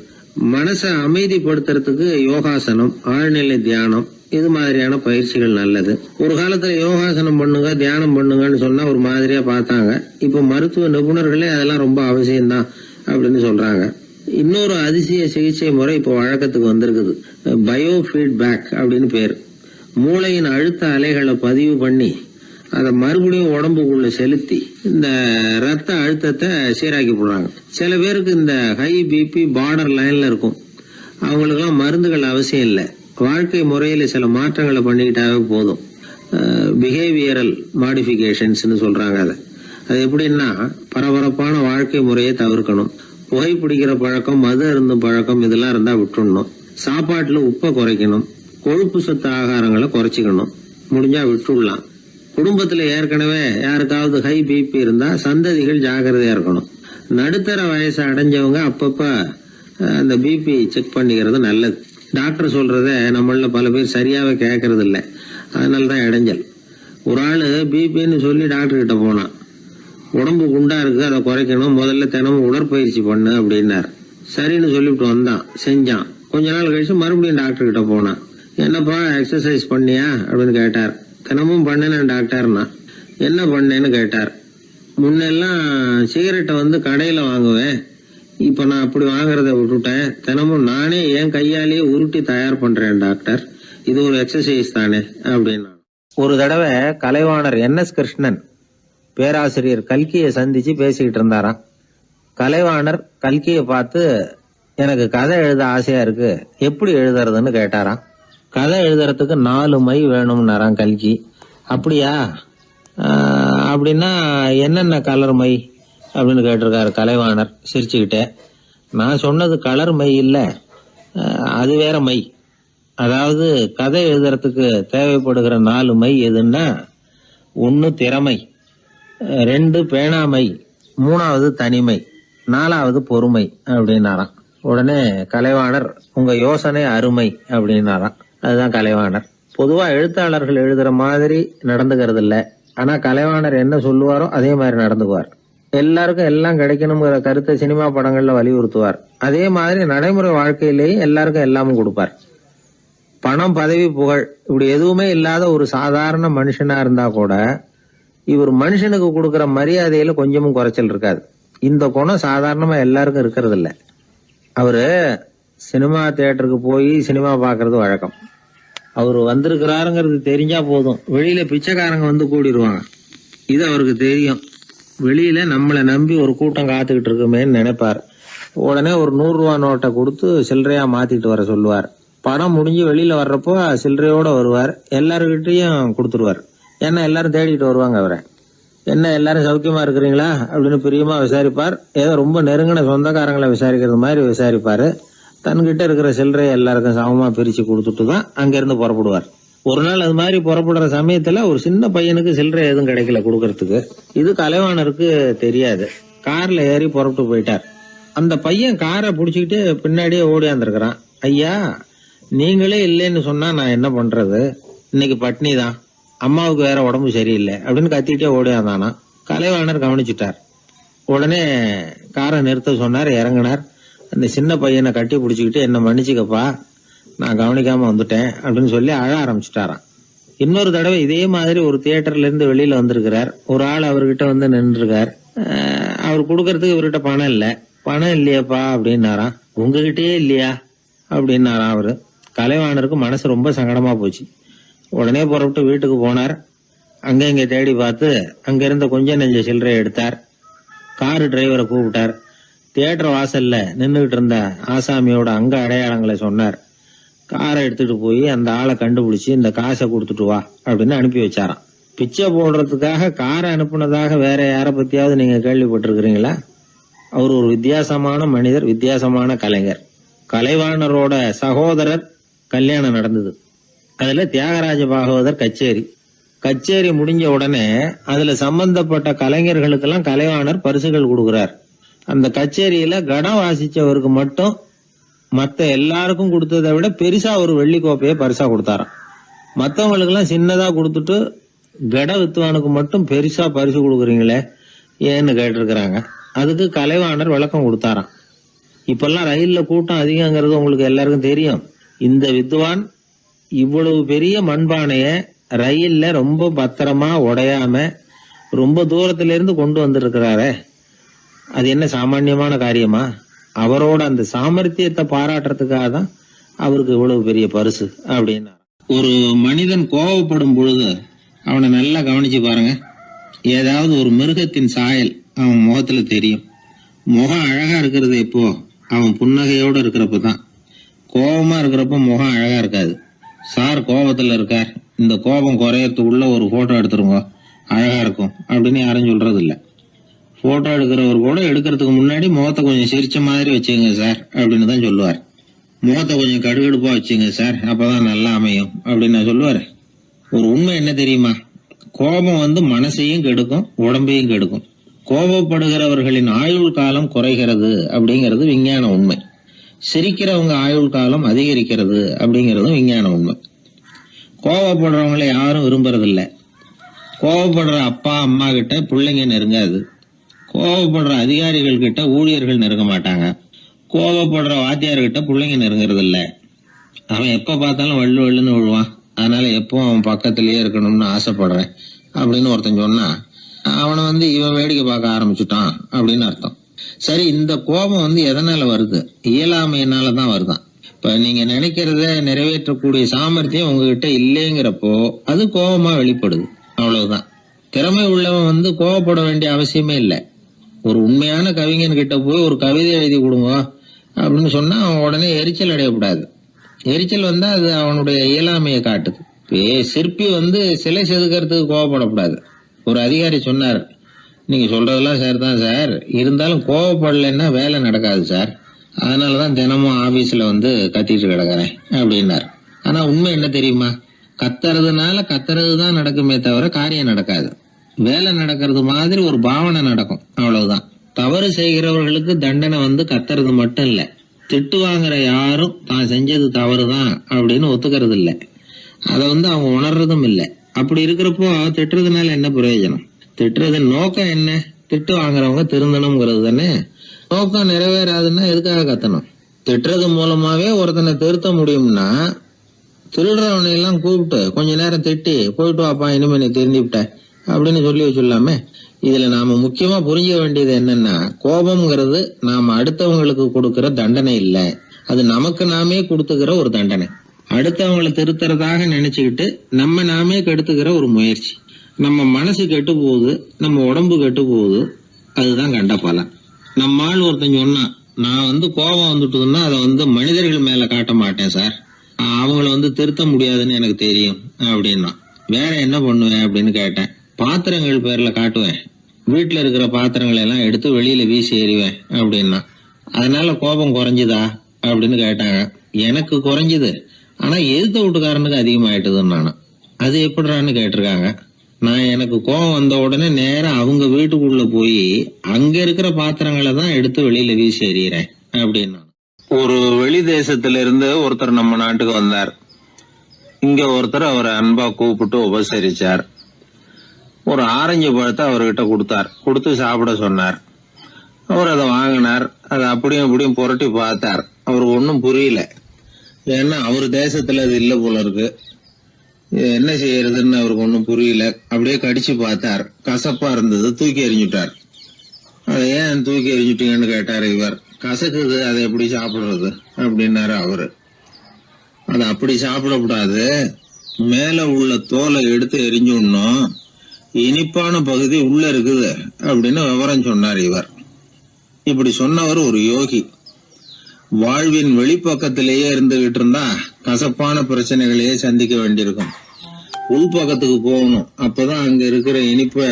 A: மனசை அமைதிப்படுத்துறதுக்கு யோகாசனம், ஆழ்நிலை தியானம், இது மாதிரியான பயிற்சிகள் நல்லது. ஒரு காலத்துல யோகாசனம் பண்ணுங்க, தியானம் பண்ணுங்கன்னு சொன்னா ஒரு மாதிரியா பார்த்தாங்க. இப்ப மருத்துவ நிபுணர்களே அதெல்லாம் ரொம்ப அவசியம்தான் அப்படின்னு சொல்றாங்க. இன்னொரு அதிசய சிகிச்சை முறை இப்போ வழக்கத்துக்கு வந்திருக்குது, பயோ ஃபீட்பேக் அப்படின்னு பேர். மூளையின் அழுத்த அலைகளை பதிவு பண்ணி அதை மறுபடியும் உடம்புக்குள்ள செலுத்தி இந்த ரத்த அழுத்தத்தை சீராக்கி போடுறாங்க. சில பேருக்கு இந்த ஹை பிபி பார்டர் லைன்ல இருக்கும். அவங்களுக்கெல்லாம் மருந்துகள் அவசியம் இல்லை. வாழ்க்கை முறையில சில மாற்றங்களை பண்ணிக்கிட்டாவே போதும். பிஹேவியரல் மாடிஃபிகேஷன்ஸ் சொல்றாங்க. அது எப்படின்னா, பரபரப்பான வாழ்க்கை முறையை தவிர்க்கணும். புகைப்பிடிக்கிற பழக்கம், மது அருந்தும் பழக்கம், இதெல்லாம் இருந்தா விட்டுடணும். சாப்பாட்டுல உப்பை குறைக்கணும். கொழுப்பு சத்து ஆகாரங்களை குறைச்சிக்கணும். முடிஞ்சா விட்டுடலாம். குடும்பத்துல ஏற்கனவே யாருக்காவது ஹை பிபி இருந்தா சந்ததிகள் ஜாகிரதையா இருக்கணும். நடுத்தர வயசு அடைஞ்சவங்க அப்பப்ப அந்த பிபி செக் பண்ணிக்கிறது நல்லது. டாக்டர் சொல்றத நம்மள பல பேர் சரியாவே கேட்கறது இல்லை. அதனாலதான் இடைஞ்சல். ஒரு ஆளு பிபின்னு சொல்லி டாக்டர் கிட்ட போனான். உடம்பு குண்டா இருக்கு, அதை குறைக்கணும், முதல்ல தினமும் உடற்பயிற்சி பண்ணு அப்படின்னாரு. சரின்னு சொல்லிவிட்டு வந்தான், செஞ்சான். கொஞ்ச நாள் கழிச்சு மறுபடியும் டாக்டர் கிட்ட போனான். என்னப்பா எக்ஸசைஸ் பண்ணியா அப்படின்னு கேட்டார். தினமும் பண்ணேன் டாக்டர்னா. என்ன பண்ணேன்னு கேட்டார். முன்னெல்லாம் சிகரெட்டை கடையில வாங்குவேன், இப்ப நான் அப்படி வாங்குறத விட்டுட்டேன். தினமும் நானே என் கையாலேயே உருட்டி தயார் பண்றேன் டாக்டர். இது ஒரு எக்ஸசைஸ் தானே அப்படின்னா. ஒரு தடவை கலைவாணர் NS கிருஷ்ணன் பேராசிரியர் கல்கியை சந்திச்சு பேசிக்கிட்டு இருந்தாராம். கலைவாணர் கல்கியை பார்த்து, எனக்கு கதை எழுத ஆசையா இருக்கு, எப்படி எழுதுறதுன்னு கேட்டாராம். கதை எழுதுறதுக்கு 4 மை வேணும்னாராம் கல்கி. அப்படியா, அப்படின்னா என்னென்ன கலர் மை அப்படின்னு கேட்டிருக்காரு கலைவாணர் சிரிச்சுக்கிட்டே. நான் சொன்னது கலர் மை இல்ல, அது வேற மை. அதாவது கதை எழுதுறதுக்கு தேவைப்படுகிற 4 மை எதுன்னா, 1 திறமை, 2 பேணாமை, 3வது தனிமை, 4வது பொறுமை அப்படின்னாராம். உடனே கலைவாணர், உங்க யோசனை அருமை அப்படின்னாராம். அதுதான் கலைவாணர். பொதுவா எழுத்தாளர்கள் எழுதுற மாதிரி நடந்துக்கிறது இல்ல. ஆனா கலைவாணர் என்ன சொல்லுவாரோ அதே மாதிரி நடந்துக்குவார். எல்லாருக்கும் எல்லாம் கிடைக்கணுங்கிற கருத்தை சினிமா படங்கள்ல வலியுறுத்துவார். அதே மாதிரி நடைமுறை வாழ்க்கையிலேயும் எல்லாருக்கும் எல்லாமும் கொடுப்பார். பணம், பதவி, புகழ் இப்படி எதுவுமே இல்லாத ஒரு சாதாரண மனுஷனா இருந்தா கூட இவர் மனுஷனுக்கு கொடுக்கற மரியாதையில கொஞ்சமும் குறைச்சல் இருக்காது. இந்த குணம் சாதாரணமா எல்லாருக்கும் இருக்கிறது இல்ல. அவரு சினிமா தியேட்டருக்கு போய் சினிமா பாக்குறது வழக்கம். அவரு வந்திருக்கிறாருங்கிறது தெரிஞ்சா போதும், வெளியில பிச்சைக்காரங்க கூடிடுவாங்க. இது அவருக்கு தெரியும். வெளியில நம்மளை நம்பி ஒரு கூட்டம் காத்துக்கிட்டு இருக்குமேன்னு நினைப்பார். உடனே ஒரு 100 ரூபா நோட்டை கொடுத்து சில்லறையா மாத்திட்டு வர சொல்லுவார். படம் முடிஞ்சு வெளியில வர்றப்போ சில்லறையோட வருவார். எல்லாருக்கிட்டையும் கொடுத்துருவார். ஏன்னா எல்லாரும் தேடிட்டு வருவாங்க அவரை. என்ன எல்லாரும் சௌக்கியமா இருக்கிறீங்களா அப்படின்னு பிரியமா விசாரிப்பார். ஏதோ ரொம்ப நெருங்கின சொந்தக்காரங்களை விசாரிக்கிறது மாதிரி விசாரிப்பாரு. தன்கிட்ட இருக்கிற சில்லறையை எல்லாருக்கும் சமமா பிரிச்சு கொடுத்துட்டு தான் அங்கிருந்து புறப்படுவார். ஒரு நாள் அது மாதிரி புறப்படுற சமயத்துல ஒரு சின்ன பையனுக்கு சில்லறை எதுவும் கிடைக்கல கொடுக்கறதுக்கு. இது கலைவாணருக்கு தெரியாது. கார்ல ஏறி புறப்பட்டு போயிட்டார். அந்த பையன் காரை புடிச்சுக்கிட்டு பின்னாடியே ஓடியாந்துருக்கிறான். ஐயா, நீங்களே இல்லைன்னு சொன்னா நான் என்ன பண்றது? இன்னைக்கு பட்னி தான், அம்மாவுக்கு வேற உடம்பு சரியில்லை அப்படின்னு கத்திட்டே ஓடியாந்தானா. கலைவாணர் கவனிச்சுட்டார். உடனே காரை நிறுத்த சொன்னார். இறங்கினார். அந்த சின்ன பையனை கட்டி பிடிச்சிக்கிட்டு என்ன மன்னிச்சுக்கப்பா, நான் கவனிக்காம வந்துட்டேன் அப்படின்னு சொல்லி அழ ஆரம்பிச்சுட்டாராம். இன்னொரு தடவை இதே மாதிரி ஒரு தியேட்டர்ல இருந்து வெளியில வந்திருக்கிறார். ஒரு ஆள் அவர்கிட்ட வந்து நின்றுருக்கார். அவர் கொடுக்கறதுக்கு இவர்கிட்ட பணம் இல்ல. பணம் இல்லையாப்பா அப்படின்னாராம். உங்ககிட்டயே இல்லையா அப்படின்னாராம் அவரு. கலைவாணருக்கு மனசு ரொம்ப சங்கடமா போச்சு. உடனே புறப்பட்டு வீட்டுக்கு போனார். அங்க இங்க தேடி பார்த்து அங்க இருந்த கொஞ்சம் நெஞ்ச சில்லறையை எடுத்தார். காரு டிரைவரை கூப்பிட்டார். தியேட்டர் வாசல்ல நின்றுகிட்டு இருந்த ஆசாமியோட அங்க அடையாளங்களை சொன்னார். காரை எடுத்துட்டு போய் அந்த ஆளை கண்டுபிடிச்சு இந்த காசை கொடுத்துட்டு வா அப்படின்னு அனுப்பி வச்சாராம். பிச்சை போடுறதுக்காக காரை அனுப்புனதாக வேற யாரை பத்தியாவது நீங்க கேள்விப்பட்டிருக்கிறீங்களா? அவர் ஒரு வித்தியாசமான மனிதர், வித்தியாசமான கலைஞர். கலைவாணரோட சகோதரர் கல்யாணம் நடந்தது. அதுல தியாகராஜ பாகவதர் கச்சேரி முடிஞ்ச உடனே அதுல சம்பந்தப்பட்ட கலைஞர்களுக்கெல்லாம் கலைவாணர் பரிசுகள் கொடுக்கிறார். அந்த கச்சேரியில கடம் வாசிச்சவருக்கு மட்டும் மத்த எல்லாருக்கும் கொடுத்ததை விட பெருசா ஒரு வெள்ளி கோப்பையை பரிசா கொடுத்தாராம். மத்தவங்களுக்கு எல்லாம் சின்னதா கொடுத்துட்டு கட வித்துவானுக்கு மட்டும் பெருசா பரிசு கொடுக்குறீங்களே ஏன்னு கேட்டிருக்கிறாங்க. அதுக்கு கலைவாணர் விளக்கம் கொடுத்தாராம். இப்பெல்லாம் ரயில்ல கூட்டம் அதிகங்கிறது உங்களுக்கு எல்லாருக்கும் தெரியும். இந்த வித்துவான் இவ்வளவு பெரிய மண்பானைய ரயில்ல ரொம்ப பத்திரமா உடையாம ரொம்ப தூரத்துல இருந்து கொண்டு வந்திருக்கிறாரே, அது என்ன சாமான்யமான காரியமா? அவரோட அந்த சாமர்த்தியத்தை பாராட்டுறதுக்காக தான் அவருக்கு இவ்வளவு பெரிய பரிசு அப்படின்னா. ஒரு மனிதன் கோபப்படும் பொழுது அவனை நல்லா கவனிச்சு பாருங்க. ஏதாவது ஒரு மிருகத்தின் சாயல் அவன் முகத்துல தெரியும். முகம் அழகா இருக்கிறது எப்போ? அவன் புன்னகையோட இருக்கிறப்பதான். கோபமா இருக்கிறப்ப முகம் அழகா இருக்காது. சார் கோபத்துல இருக்கார், இந்த கோபம் குறையறதுக்குள்ள ஒரு போட்டோ எடுத்துருங்க, அழகா இருக்கும் அப்படின்னு யாரும் சொல்றது இல்ல. போட்டோ எடுக்கிறவர் கூட எடுக்கிறதுக்கு முன்னாடி முகத்தை கொஞ்சம் சிரிச்ச மாதிரி வச்சுங்க சார் அப்படின்னு தான் சொல்லுவார். முகத்தை கொஞ்சம் கடுகடுப்பா வச்சுங்க சார், அப்பதான் நல்லா அமையும் அப்படின்னு நான் சொல்லுவாரு. ஒரு உண்மை என்ன தெரியுமா? கோபம் மனசையும் கெடுக்கும், உடம்பையும் கெடுக்கும். கோபப்படுகிறவர்களின் ஆயுள் காலம் குறைகிறது அப்படிங்கிறது விஞ்ஞான உண்மை. சிரிக்கிறவங்க ஆயுள் காலம் அதிகரிக்கிறது அப்படிங்கறதும் விஞ்ஞான உண்மை. கோபப்படுறவங்களை யாரும் விரும்புறதில்லை. கோபப்படுற அப்பா அம்மா கிட்ட பிள்ளைங்க நெருங்காது. கோபப்படுற அதிகாரிகள் கிட்ட ஊழியர்கள் நெருங்க மாட்டாங்க. கோபப்படுற வாத்தியார்கிட்ட பிள்ளைங்க நெருங்குறது இல்ல. அவன் எப்ப பார்த்தாலும் வள்ளுன்னு விழுவான். அதனால எப்பவும் அவன் பக்கத்திலேயே இருக்கணும்னு ஆசைப்படுறேன் அப்படின்னு ஒருத்தன் சொன்னா அவனை இவன் வேடிக்கை பார்க்க ஆரம்பிச்சுட்டான் அப்படின்னு அர்த்தம். சரி, இந்த கோபம் எதனால வருது? இயலாமையினாலதான் வருதான். இப்ப நீங்க நினைக்கிறத நிறைவேற்றக்கூடிய சாமர்த்தியம் உங்ககிட்ட இல்லைங்கிறப்போ அது கோபமா வெளிப்படுது, அவ்வளவுதான். திறமை உள்ளவன் கோபப்பட வேண்டிய அவசியமே இல்லை. ஒரு உண்மையான கவிஞன் கிட்ட போய் ஒரு கவிதை எழுதி கொடுங்க அப்படின்னு சொன்னா அவன் உடனே எரிச்சல் அடையக்கூடாது. எரிச்சல் வந்தா அது அவனுடைய இயலாமையை காட்டுது. சிற்பி சிலை செதுக்கிறதுக்கு கோவப்படக்கூடாது. ஒரு அதிகாரி சொன்னார், நீங்க சொல்றதெல்லாம் சரிதான் சார், இருந்தாலும் கோவப்படலைன்னா வேலை நடக்காது சார், அதனாலதான் தினமும் ஆபீஸ்ல கத்திட்டு கிடக்குறேன் அப்படின்னாரு. ஆனா உண்மை என்ன தெரியுமா? கத்துறதுனால கத்துறதுதான் நடக்குமே தவிர காரியம் நடக்காது. வேலை நடக்கிறது மாதிரி ஒரு பாவனை நடக்கும், அவ்வளவுதான். தவறு செய்கிறவர்களுக்கு தண்டனை கத்துறது மட்டும் இல்ல, திட்டு வாங்குற யாரும் தான் செஞ்சது தவறுதான் அப்படின்னு ஒத்துக்கிறது இல்ல. அத அவங்க உணர்றதும் இல்ல. அப்படி இருக்கிறப்போ திட்டுறதுனால என்ன பிரயோஜனம்? திட்டுறது நோக்கம் என்ன? திட்டு வாங்குறவங்க திருந்தணுங்கிறது தானே. நோக்கம் நிறைவேறாதுன்னா எதுக்காக கத்தணும்? திட்டுறது மூலமாவே ஒருத்தனை திருத்த முடியும்னா திருடுறவனை எல்லாம் கூப்பிட்டு கொஞ்ச நேரம் திட்டி போயிட்டு வாப்பா, இனிமே நீ திருந்திவிட்ட அப்படின்னு சொல்லி வச்சுள்ளாமே. இதுல நாம முக்கியமா புரிஞ்சுக்க வேண்டியது என்னன்னா, கோபம்ங்கிறது நாம அடுத்தவங்களுக்கு கொடுக்கிற தண்டனை இல்ல, அது நமக்கு நாமே கொடுத்துக்கிற ஒரு தண்டனை. அடுத்தவங்களை திருத்துறதாக நினைச்சுக்கிட்டு நம்ம நாமே கெடுத்துக்கிற ஒரு முயற்சி. நம்ம மனசு கெட்டு போகுது, நம்ம உடம்பு கெட்டு போகுது, அதுதான் கண்ட பலன். நம்ம ஆள் ஒருத்தன் சொன்னான், நான் கோபம் வந்துட்டுதுன்னா அதை மனிதர்கள் மேல காட்ட மாட்டேன் சார், அவங்கள திருத்த முடியாதுன்னு எனக்கு தெரியும் அப்படின்னா. வேற என்ன பண்ணுவேன் அப்படின்னு கேட்டேன். பாத்திரங்கள் பேர்ல காட்டுவேன், வீட்டுல இருக்கிற பாத்திரங்களை எல்லாம் எடுத்து வெளியில வீசி எறிவேன் அப்படின்னா. அதனால கோபம் குறைஞ்சுதா அப்படின்னு கேட்டாங்க. எனக்கு குறைஞ்சுது, ஆனா எதிர்த்த வீட்டுக்காரனுக்கு அதிகமாயிட்டுதுன்னு நானும். அது எப்படிறான்னு கேட்டிருக்காங்க. நான் எனக்கு கோபம் வந்த உடனே நேரம் அவங்க வீட்டுக்குள்ள போய் அங்க இருக்கிற பாத்திரங்களை தான் எடுத்து வெளியில வீசி எறிகிறேன் அப்படின்னா. ஒரு வெளி தேசத்துல இருந்து ஒருத்தர் நம்ம நாட்டுக்கு வந்தார். இங்க ஒருத்தர் அவரை அன்பா கூப்பிட்டு உபசரிச்சார். ஒரு ஆரஞ்சு பழத்தை அவர்கிட்ட கொடுத்து சாப்பிட சொன்னார். அவர் அதை வாங்கினார். அதை அப்படியும் இப்படியும் புரட்டி பார்த்தார். அவருக்கு ஒன்னும் புரியல. ஏன்னா அவர் தேசத்துல அது இல்ல போல இருக்கு. என்ன செய்யறதுன்னு அவருக்கு ஒன்னும் புரியல. அப்படியே கடிச்சு பார்த்தார். கசப்பா இருந்தது. தூக்கி எறிஞ்சுட்டார். அதை ஏன் தூக்கி எறிஞ்சுட்டீங்கன்னு கேட்டார் இவர். கசக்குது, அதை எப்படி சாப்பிடுறது அப்படின்னாரு அவரு. அது அப்படி சாப்பிடக்கூடாது, மேல உள்ள தோலை எடுத்து எரிஞ்சுடணும், இனிப்பான பகுதி உள்ள இருக்குது அப்படின்னு விவரம் சொன்னார் இவர். இப்படி சொன்னவர் ஒரு யோகி. வாழ்வின் வெளிப்பக்கத்திலேயே இருந்துகிட்டு இருந்தா கசப்பான பிரச்சனைகளையே சந்திக்க வேண்டியிருக்கும். உள்பக்கத்துக்கு போகணும், அப்பதான் அங்க இருக்கிற இனிப்பை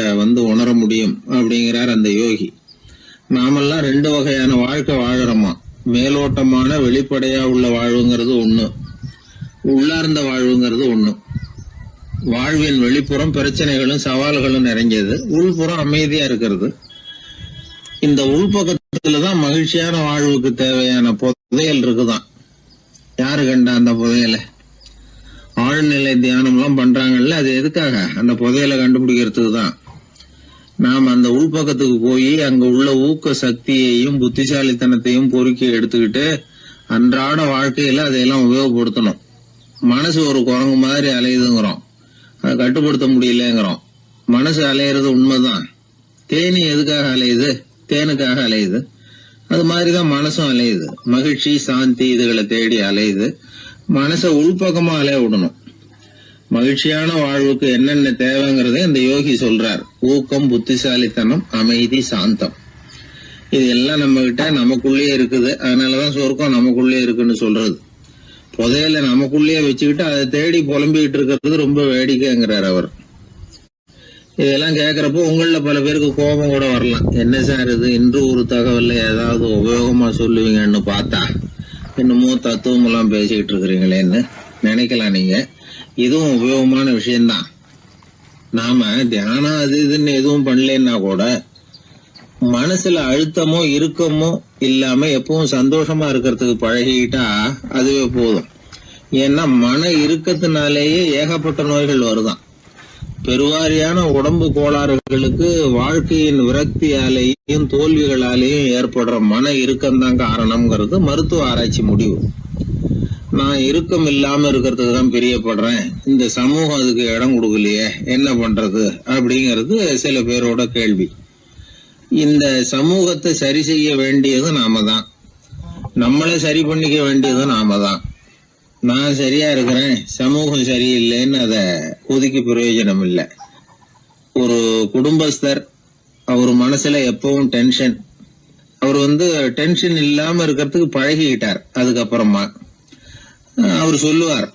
A: உணர முடியும் அப்படிங்கிறார் அந்த யோகி. நாமெல்லாம் 2 வகையான வாழ்க்கை வாழறோமா. மேலோட்டமான வெளிப்படையா உள்ள வாழ்வுங்கிறது ஒண்ணு, உள்ளார்ந்த வாழ்வுங்கிறது ஒண்ணு. வாழ்வின் வெளிப்புறம் பிரச்சனைகளும் சவால்களும் நிறைஞ்சது, உள்புறம் அமைதியா இருக்கிறது. இந்த உள்பக்கத்துலதான் மகிழ்ச்சியான வாழ்வுக்கு தேவையான புதையல் இருக்குதான். யாரு கண்டா அந்த புதையல? ஆழ்நிலை தியானம் எல்லாம் பண்றாங்கல்ல, அது எதுக்காக? அந்த புதையலை கண்டுபிடிக்கிறதுக்கு தான். நாம் அந்த உள்பக்கத்துக்கு போய் அங்க உள்ள ஊக்க சக்தியையும் புத்திசாலித்தனத்தையும் பொறுக்கி எடுத்துக்கிட்டு அன்றாட வாழ்க்கையில அதையெல்லாம் உபயோகப்படுத்தணும். மனசு ஒரு குரங்கு மாதிரி அலையுதுங்கிறோம், அதை கட்டுப்படுத்த முடியலங்கிறோம். மனசு அலையிறது உண்மைதான். தேனி எதுக்காக அலையுது? தேனுக்காக அலையுது. அது மாதிரிதான் மனசும் அலையுது. மகிழ்ச்சி, சாந்தி இதுகளை தேடி அலையுது. மனசை உள்பக்கமா அலைய விடணும். மகிழ்ச்சியான வாழ்வுக்கு என்னென்ன தேவைங்கிறத இந்த யோகி சொல்றார். ஊக்கம், புத்திசாலித்தனம், அமைதி, சாந்தம். இது எல்லாம் நம்ம கிட்ட நமக்குள்ளேயே இருக்குது. அதனாலதான் சொர்க்கம் நமக்குள்ளே இருக்குன்னு சொல்றது. புதையல நமக்குள்ளேயே வச்சுக்கிட்டு அதை தேடி புலம்பிக்கிட்டு இருக்கிறது ரொம்ப வேடிக்கைங்கிறார் அவர். இதெல்லாம் கேட்கறப்போ உங்கள பல பேருக்கு கோபம் கூட வரலாம். என்ன சார் இது, இன்று ஒரு தகவல்ல ஏதாவது உபயோகமா சொல்லுவீங்கன்னு பார்த்தா என்னமோ தத்துவம் எல்லாம் பேசிக்கிட்டு இருக்கிறீங்களேன்னு நினைக்கலாம் நீங்க. இதுவும் உபயோகமான விஷயம்தான். நாம தியானம் அது இதுன்னு எதுவும் பண்ணலன்னா கூட மனசுல அழுத்தமோ இறுக்கமோ இல்லாம எப்பவும் சந்தோஷமா இருக்கிறதுக்கு பழகிட்டா அதுவே போதும். ஏன்னா மன இறுக்கத்தினாலேயே ஏகப்பட்ட நோய்கள் வருதான். பெருவாரியான உடம்பு கோளாறுகளுக்கு வாழ்க்கையின் விரக்தியாலேயும் தோல்விகளாலேயும் ஏற்படுற மன இறுக்கம்தான் காரணம்ங்கிறது மருத்துவ ஆராய்ச்சி முடிவு. நான் இறுக்கம் இல்லாம இருக்கிறதுக்கு தான் பிரியப்படுறேன், இந்த சமூகம் அதுக்கு இடம் கொடுக்கலையே, என்ன பண்றது அப்படிங்கிறது சில பேரோட கேள்வி. இந்த சமூகத்தை சரி செய்ய வேண்டியது நாம தான், நம்மளை சரி பண்ணிக்க வேண்டியது நாம தான். நான் சரியா இருக்கிறேன், சமூகம் சரியில்லைன்னு அதை ஒதுக்கி பிரயோஜனம் இல்லை. ஒரு குடும்பஸ்தர், அவர் மனசுல எப்பவும் டென்ஷன். அவர் டென்ஷன் இல்லாம இருக்கிறதுக்கு பழகிக்கிட்டார். அதுக்கப்புறமா அவர் சொல்லுவார்,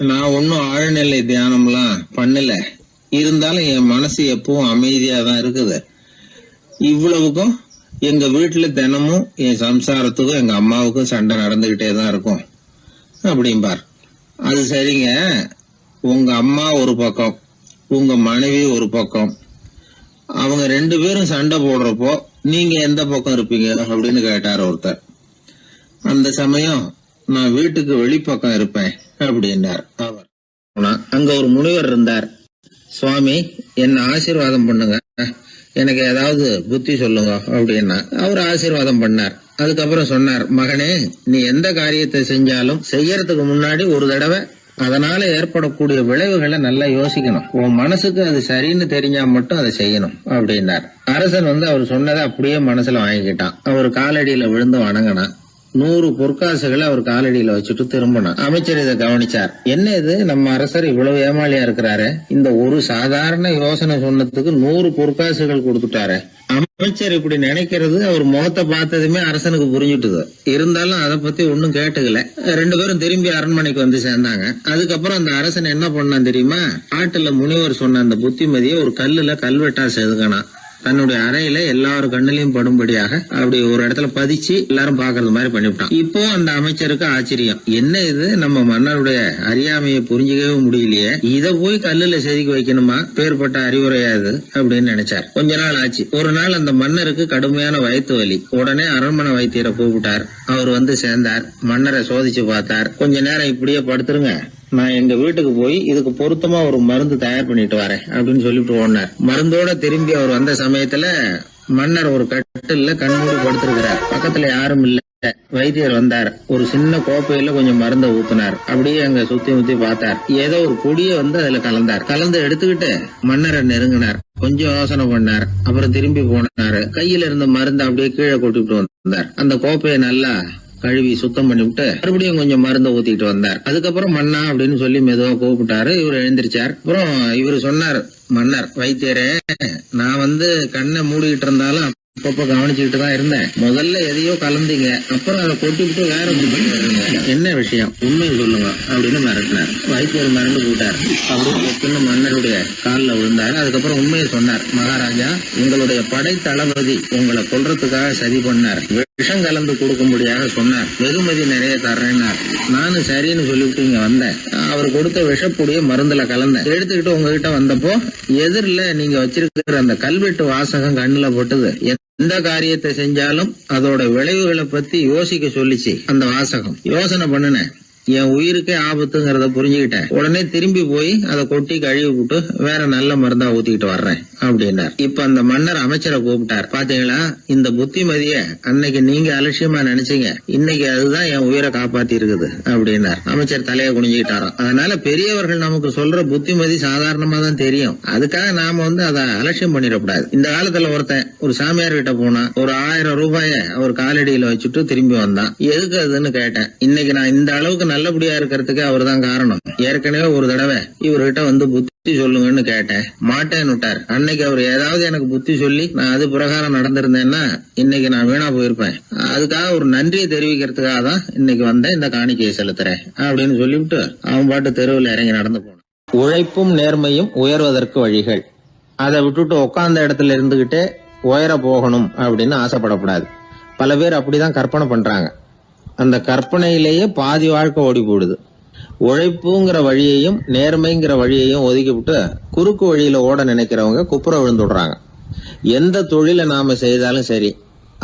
A: நான் ஒன்னும் ஆழ்நிலை தியானம்லாம் பண்ணல, இருந்தாலும் என் மனசு எப்பவும் அமைதியா தான் இருக்குது. இவ்வளவுக்கும் எங்க வீட்டுல தினமும் என் சம்சாரத்துக்கும் எங்க அம்மாவுக்கும் சண்டை நடந்துகிட்டே தான் இருக்கும் அப்படிம்பார். அது சரிங்க, உங்க அம்மா ஒரு பக்கம், உங்க மனைவி ஒரு பக்கம், அவங்க 2 பேரும் சண்டை போடுறப்போ நீங்க எந்த பக்கம் இருப்பீங்க அப்படின்னு கேட்டார் ஒருத்தர். அந்த சமயம் நான் வீட்டுக்கு வெளிப்பக்கம் இருப்பேன் அப்படின்னார் அவர். அங்க ஒரு முனிவர் இருந்தார். சுவாமி, என்ன ஆசீர்வாதம் பண்ணுங்க, எனக்கு ஏதாவது புத்தி சொல்லுங்க அப்படின்னா அவர் ஆசீர்வாதம் பண்ணார். அதுக்கப்புறம் சொன்னார், மகனே, நீ எந்த காரியத்தை செஞ்சாலும் செய்யறதுக்கு முன்னாடி ஒரு தடவை அதனால ஏற்படக்கூடிய விளைவுகளை நல்லா யோசிக்கணும். உன் மனசுக்கு அது சரின்னு தெரிஞ்சா மட்டும் அதை செய்யணும் அப்படின்னார். அரசன் அவர் சொன்னதை அப்படியே மனசுல வாங்கிக்கிட்டான். அவர் காலடியில விழுந்து வணங்கினான். 100 பொற்காசுகளை அவர் காலடியில வச்சுட்டு திரும்பணும். அமைச்சர் இதை கவனிச்சார். என்ன இது, நம்ம அரசர் இவ்வளவு ஏமாளியா இருக்கிறாரு, இந்த ஒரு சாதாரண யோசனை சொன்னதுக்கு 100 பொற்காசுகள் கொடுத்துட்டாரு. அமைச்சர் இப்படி நினைக்கிறது அவர் முகத்தை பார்த்ததுமே அரசனுக்கு புரிஞ்சுட்டுது. இருந்தாலும் அதை பத்தி ஒன்னும் கேட்டுக்கல. 2 பேரும் திரும்பி அரண்மனைக்கு வந்து சேர்ந்தாங்க. அதுக்கப்புறம் அந்த அரசன் என்ன பண்ணான் தெரியுமா? காட்டுல முனிவர் சொன்ன அந்த புத்திமதியை ஒரு கல்லுல கல்வெட்டா செதுக்கணும். தன்னுடைய அறையில எல்லாரும் கண்ணிலையும் படும்படியாக அப்படி ஒரு இடத்துல பதிச்சு எல்லாரும் பாக்குறது மாதிரி பண்ணிவிட்டான். இப்போ அந்த அமைச்சருக்கு ஆச்சரியம், என்ன இது, நம்ம மன்னருடைய அறியாமையை புரிஞ்சுக்கவே முடியலையே, இத போய் கல்லுல செதுக்கி வைக்கணுமா, பேர்பட்ட அறிவுரையாது அப்படின்னு நினைச்சார். கொஞ்ச நாள் ஆச்சு. ஒரு நாள் அந்த மன்னருக்கு கடுமையான வயிற்று வலி. உடனே அரண்மனை வைத்தியரை கூப்பிட்டார். அவர் வந்து சேர்ந்தார். மன்னரை சோதிச்சு பார்த்தார். கொஞ்ச நேரம் இப்படியே படுத்துருங்க, நான் எங்க வீட்டுக்கு போய் இதுக்கு பொருத்தமா ஒரு மருந்து தயார் பண்ணிட்டு வரேன் அப்படின்னு சொல்லிட்டு ஓடினார். மருந்தோட திரும்பி அவர் வந்த சமயத்துல மன்னர் ஒரு கட்டில்ல கண்மூடி படுத்திருக்கிறார். பக்கத்துல யாரும் இல்ல. வைத்தியர் வந்தார். ஒரு சின்ன கோப்பையில கொஞ்சம் மருந்தை ஊத்தினார். அப்படியே அங்க சுத்தி முத்தி பார்த்தார். ஏதோ ஒரு பொடியை வந்து அதுல கலந்தார். கலந்து எடுத்துக்கிட்டு மன்னரை நெருங்கினார். கொஞ்சம் யோசனை பண்ணார். அப்புறம் திரும்பி போனாரு. கையில இருந்த மருந்தை அப்படியே கீழே கொட்டிவிட்டு வந்தார். அந்த கோப்பையை நல்லா கழுவி சுத்தம் பண்ணிவிட்டு மறுபடியும் கொஞ்சம் மருந்தை ஊத்திட்டு வந்தார். அதுக்கப்புறம் மன்னா அப்படின்னு சொல்லி மெதுவா கூப்பிட்டாரு. இவர் எழுந்திருச்சார். அப்புறம் இவரு சொன்னார், மன்னர், வைத்தியரே, நான் வந்து கண்ணை மூடிக்கிட்டு இருந்தாலும் அப்பப்ப கவனிச்சுக்கிட்டு தான் இருந்தேன். முதல்ல எதையோ கலந்தீங்க, அப்புறம் அதை கொட்டிவிட்டு வேற என்ன விஷயம், உண்மையை சொல்லுங்க அப்படின்னு மிரட்டினார். வைத்தியர் மிரண்டு போட்டார். அப்படின்னு மன்னருடைய காலில் விழுந்தார். அதுக்கப்புறம் உண்மையை சொன்னார். மகாராஜா, உங்களுடைய படை தளபதி உங்களை கொல்றதுக்காக சதி பண்ணார். விஷம் கலந்து கொடுக்கும்படியாக சொன்னார். வெகுமதி நிறைய தர்றேன்னார். நானும் சரின்னு சொல்லிவிட்டு இங்க வந்தேன். அவர் கொடுத்த விஷப்புடிய மருந்துல கலந்தேன். எடுத்துக்கிட்டு உங்ககிட்ட வந்தப்போ எதிரில நீங்க வச்சிருக்கிற அந்த கல்வெட்டு வாசகம் கண்ணுல போட்டது. எந்த காரியத்தை செஞ்சாலும் அதோட விளைவுகளை பத்தி யோசிக்க சொல்லிச்சு அந்த வாசகம். யோசனை பண்ணுனேன், என் உயிருக்கே ஆபத்துங்கிறத புரிஞ்சுக்கிட்டேன். உடனே திரும்பி போய் அதை கொட்டி கழுவி விட்டு வேற நல்ல மருந்தா ஊத்திக்கிட்டு வர்றேன் அப்படின்னார். இப்ப அந்த மன்னர் அமைச்சரை கூப்பிட்டார். பாத்தீங்களா, இந்த புத்திமதிய அன்னைக்கு நீங்க அலட்சியமா நினைச்சீங்க, இன்னைக்கு அதுதான் என் உயிரை காப்பாத்தி இருக்குது அப்படின்னார். அமைச்சர் தலையை குனிஞ்சுக்கிட்டாராம். அதனால பெரியவர்கள் நமக்கு சொல்ற புத்திமதி சாதாரணமா தான் தெரியும். அதுக்காக நாம வந்து அதை அலட்சியம் பண்ணிடக்கூடாது. இந்த காலத்துல ஒருத்தன் ஒரு சாமியார் கிட்ட போனா ஒரு 1000 ரூபாய அவர் காலடியில வச்சுட்டு திரும்பி வந்தான். எதுக்கு அதுன்னு கேட்டேன். இன்னைக்கு நான் இந்த அளவுக்கு நல்லபடியா இருக்கிறதுக்கு அவர் தான் காரணம். ஏற்கனவே ஒரு தடவை இவர்கிட்ட வந்து புத்தி சொல்லுங்கன்னு கேட்டேன், மாட்டேன்னு விட்டார். அன்னைக்கு அவர் ஏதாவது எனக்கு புத்தி சொல்லி நான் அது பிரகாரம் நடந்திருந்தேன்னா இன்னைக்கு நான் வீணா போயிருப்பேன். அதுக்காக ஒரு நன்றியை தெரிவிக்கிறதுக்காக தான் இன்னைக்கு வந்தேன், இந்த காணிக்கையை செலுத்துறேன் அப்படின்னு சொல்லிவிட்டு அவன் பாட்டு தெருவில் இறங்கி நடந்து போனான். உழைப்பும் நேர்மையும் உயர்வதற்கு வழிகள். அதை விட்டுட்டு உட்கார்ந்த இடத்துல இருந்துகிட்டே உயர போகணும் அப்படின்னு ஆசைப்படக்கூடாது. பல பேர் அப்படிதான் கற்பனை பண்றாங்க. அந்த கற்பனையிலேயே பாதி வாழ்க்கை ஓடி போடுது. உழைப்புங்கிற வழியையும் நேர்மைங்கிற வழியையும் ஒதுக்கிவிட்டு குறுக்கு வழியில ஓட நினைக்கிறவங்க குப்புற விழுந்துடுறாங்க. எந்த தொழிலை நாம செய்தாலும் சரி,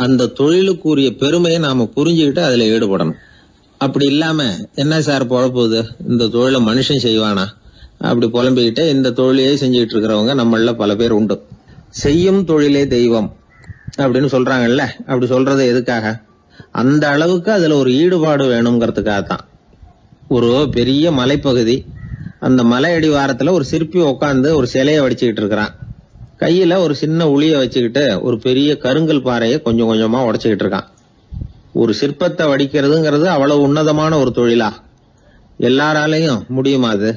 A: அந்த தொழிலுக்குரிய பெருமையை நாம புரிஞ்சுக்கிட்டு அதுல ஈடுபடணும். அப்படி இல்லாம, என்ன சார் பொழப்புது, இந்த தொழிலை மனுஷன் செய்வானா அப்படி புலம்பிக்கிட்டே இந்த தொழிலையே செஞ்சுக்கிட்டு இருக்கிறவங்க நம்மள பல பேர் உண்டு. செய்யும் தொழிலே தெய்வம் அப்படின்னு சொல்றாங்கல்ல, அப்படி சொல்றது எதுக்காக? அந்த அளவுக்கு அதுல ஒரு ஈடுபாடு வேணுங்கிறதுக்காக தான். ஒரு பெரிய மலைப்பகுதி, அந்த மலை அடிவாரத்துல ஒரு சிற்பி உட்காந்து ஒரு சிலையை வடிச்சுக்கிட்டு இருக்கிறான். கையில ஒரு சின்ன உளிய வச்சுக்கிட்டு ஒரு பெரிய கருங்கல் பாறையை கொஞ்சம் கொஞ்சமா உடைச்சுக்கிட்டு இருக்கான். ஒரு சிற்பத்தை வடிக்கிறதுங்கிறது அவ்வளவு உன்னதமான ஒரு தொழிலா? எல்லாராலையும் முடியுமா அது?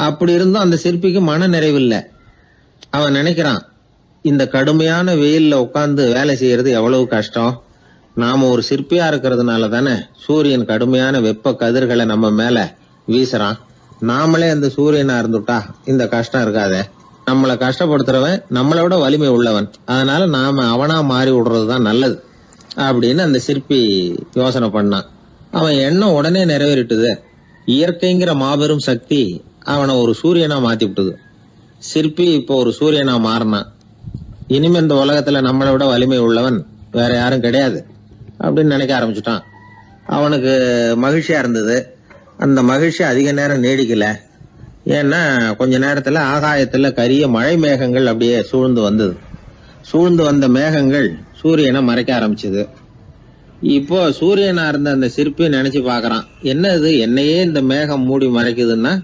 A: அப்படி இருந்தும் அந்த சிற்பிக்கு மன நிறைவில்லை. அவன் நினைக்கிறான், இந்த கடுமையான வெயில்ல உட்கார்ந்து வேலை செய்யறது எவ்வளவு கஷ்டம். நாம ஒரு சிற்பியா இருக்கிறதுனால தானே சூரியன் கடுமையான வெப்ப கதிர்களை நம்ம மேல வீசுறான். நாமளே அந்த சூரியனா இருந்துட்டா இந்த கஷ்டம் இருக்காதே. நம்மளை கஷ்டப்படுத்துறவன் நம்மளை விட வலிமை உள்ளவன், அதனால நாம அவனா மாறி விடுறதுதான் நல்லது அப்படின்னு அந்த சிற்பி யோசனை பண்ணான். அவன் எண்ணம் உடனே நிறைவேறிட்டுது. இயற்கைங்கிற மாபெரும் சக்தி அவனை ஒரு சூரியனா மாத்தி விட்டுது. சிற்பி இப்போ ஒரு சூரியனா மாறினான். இனிமே இந்த உலகத்துல நம்மளை விட வலிமை உள்ளவன் வேற யாரும் கிடையாது அப்படின்னு நினைக்க ஆரம்பிச்சுட்டான். அவனுக்கு மகிழ்ச்சியா இருந்தது. அந்த மகிழ்ச்சி அதிக நேரம் நீடிக்கல. ஏன்னா கொஞ்ச நேரத்துல ஆகாயத்துல கரிய மழை மேகங்கள் அப்படியே சூழ்ந்து வந்தது. சூழ்ந்து வந்த மேகங்கள் சூரியனை மறைக்க ஆரம்பிச்சது. இப்போ சூரியனா இருந்த அந்த சிற்பி நினைச்சு பாக்குறான், என்ன இது, என்னையே இந்த மேகம் மூடி மறைக்குதுன்னா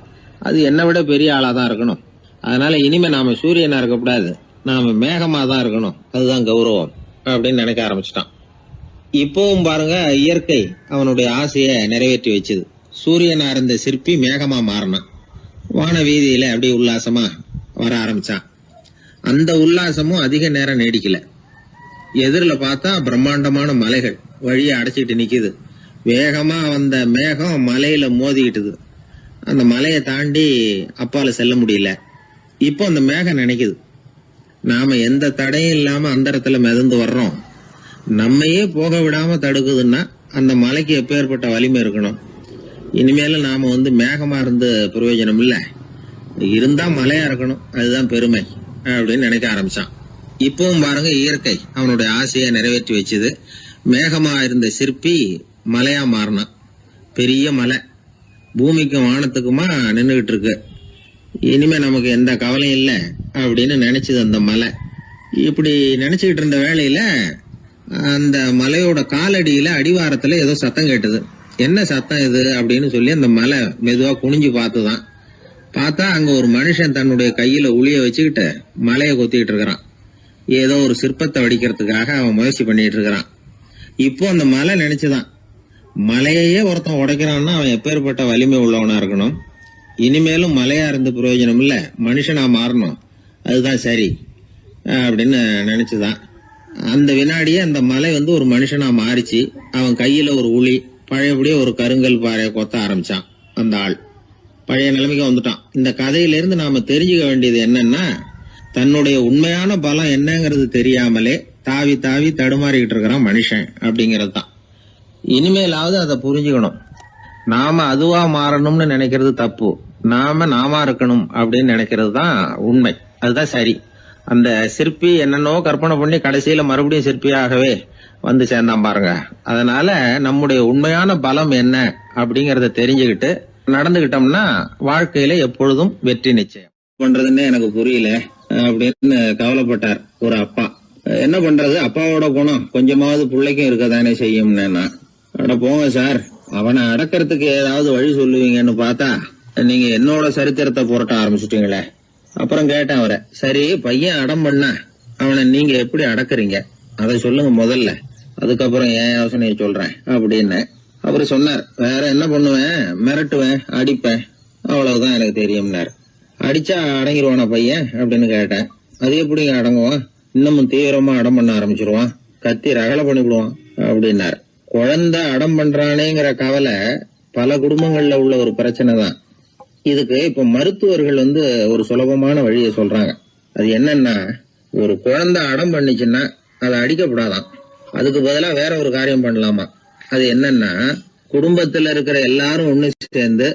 A: அது என்னை விட பெரிய ஆளா தான் இருக்கணும். அதனால இனிமே நாம சூரியனா இருக்கக்கூடாது, நாம மேகமா தான் இருக்கணும், அதுதான் கௌரவம் அப்படின்னு நினைக்க ஆரம்பிச்சிட்டான். இப்பவும் பாருங்க, இயற்கை அவனுடைய ஆசையை நிறைவேற்றி வச்சது. சூரியனா இருந்த சிற்பி மேகமா மாறினான். வான வீதியில அப்படி உல்லாசமா வர ஆரம்பிச்சான். அந்த உல்லாசமும் அதிக நேரம் நீடிக்கல. எதிரில் பார்த்தா பிரம்மாண்டமான மலைகள் வழியை அடைச்சிட்டு நிக்குது. வேகமா வந்த மேகம் மலையில மோதிக்கிட்டுது. அந்த மலையை தாண்டி அப்பால செல்ல முடியல. இப்போ அந்த மேகம் நினைக்குது, நாம எந்த தடையும் இல்லாம அந்தரத்துல மிதந்து வர்றோம். நம்மையே போக விடாம தடுக்குதுன்னா அந்த மலைக்கு எப்பேற்பட்ட வலிமை இருக்கணும். இனிமேல நாம மேகமா இருந்து பிரயோஜனம் இல்ல, இருந்தா மலையா இருக்கணும், அதுதான் பெருமை அப்படின்னு நினைக்க ஆரம்பிச்சான். இப்பவும் பாருங்க, இயற்கை அவனுடைய ஆசையை நிறைவேற்றி வச்சது. மேகமா இருந்த சிற்பி மலையா மாறினான். பெரிய மலை பூமிக்கும் வானத்துக்குமா நின்றுகிட்டு இருக்கு. இனிமே நமக்கு எந்த கவலையும் இல்லை அப்படின்னு நினைச்சது அந்த மலை. இப்படி நினைச்சுக்கிட்டு இருந்த வேளையில அந்த மலையோட காலடியில அடிவாரத்துல ஏதோ சத்தம் கேட்டது. என்ன சத்தம் இது அப்படின்னு சொல்லி அந்த மலை மெதுவா குனிஞ்சு பார்த்துதான். பார்த்தா அங்க ஒரு மனுஷன் தன்னுடைய கையில உளிய வச்சுக்கிட்டு மலையை கொத்திக்கிட்டு இருக்கிறான். ஏதோ ஒரு சிற்பத்தை வடிக்கிறதுக்காக அவன் முயற்சி பண்ணிட்டு இருக்கிறான். இப்போ அந்த மலை நினைச்சுதான், மலையையே ஒருத்தன் உடைக்கிறான்னா அவன் எப்பேற்பட்ட வலிமை உள்ளவனா இருக்கணும். இனிமேலும் மலையா இருந்து பிரயோஜனம் இல்ல, மனுஷனா மாறணும், அதுதான் சரி அப்படின்னு நினைச்சுதான். அந்த வினாடியே அந்த மலை ஒரு மனுஷனா மாறிச்சு. அவன் கையில ஒரு உளி, பழையபடியே ஒரு கருங்கல் பாறையை கொத்த ஆரம்பிச்சான். அந்த ஆள் பழைய நிலைமைக்கு வந்துட்டான். இந்த கதையிலிருந்து நாம தெரிஞ்சுக்க வேண்டியது என்னன்னா, தன்னுடைய உண்மையான பலம் என்னங்கிறது தெரியாமலே தாவி தாவி தடுமாறிக்கிட்டு இருக்கிறான் மனுஷன் அப்படிங்கிறது தான். இனிமேலாவது அதை புரிஞ்சுக்கணும். நாம அதுவா மாறணும்னு நினைக்கிறது தப்பு, நாம இருக்கணும் அப்படின்னு நினைக்கிறது தான் உண்மை, அதுதான் சரி. அந்த சிற்பி என்னென்னோ கற்பனை பண்ணி கடைசியில மறுபடியும் சிற்பியாகவே வந்து சேர்ந்தான் பாருங்க. அதனால நம்முடைய உண்மையான பலம் என்ன அப்படிங்கறத தெரிஞ்சுக்கிட்டு நடந்துகிட்டோம்னா வாழ்க்கையில எப்பொழுதும் வெற்றி நிச்சயம். பண்றதுன்னு எனக்கு புரியல அப்படின்னு கவலைப்பட்டார் ஒரு அப்பா. என்ன பண்றது, அப்பாவோட குணம் கொஞ்சமாவது பிள்ளைக்கும் இருக்கதானே செய்யும்னா, அட போங்க சார், அவனை அடக்கிறதுக்கு ஏதாவது வழி சொல்லுவீங்கன்னு பார்த்தா நீங்க என்னோட சரித்திரத்தை புரட்ட ஆரம்பிச்சுட்டீங்களே. அப்புறம் கேட்டேன் அவரை, சரி பையன் அடம் பண்ணா அவனை நீங்க எப்படி அடக்குறீங்க அதை சொல்லுங்க முதல்ல, அதுக்கப்புறம் என் யோசனையை சொல்றேன் அப்படின்னு. அவரு சொன்னார், வேற என்ன பண்ணுவேன், மிரட்டுவேன், அடிப்பேன், அவ்வளவுதான் எனக்கு தெரியும்னார். அடிச்சா அடங்கிடுவானா பையன் அப்படின்னு கேட்டேன். அது எப்படிங்க அடங்குவான், இன்னமும் தீவிரமா அடம் பண்ண ஆரம்பிச்சிருவான், கத்தி ரகலை பண்ணிவிடுவான் அப்படின்னார். குழந்தை அடம் பண்றானேங்கிற கவலை பல குடும்பங்கள்ல உள்ள ஒரு பிரச்சனை தான். இதுக்கு இப்ப மருத்துவர்கள் ஒரு சுலபமான வழியை சொல்றாங்க. அது என்னன்னா, ஒரு குழந்தை அடம் பண்ணிச்சுன்னா அதை அடிக்கப்படாதான், அதுக்கு பதிலா வேற ஒரு காரியம் பண்ணலாமா. அது என்னன்னா, குடும்பத்துல இருக்கிற எல்லாரும் ஒண்ணு சேர்ந்து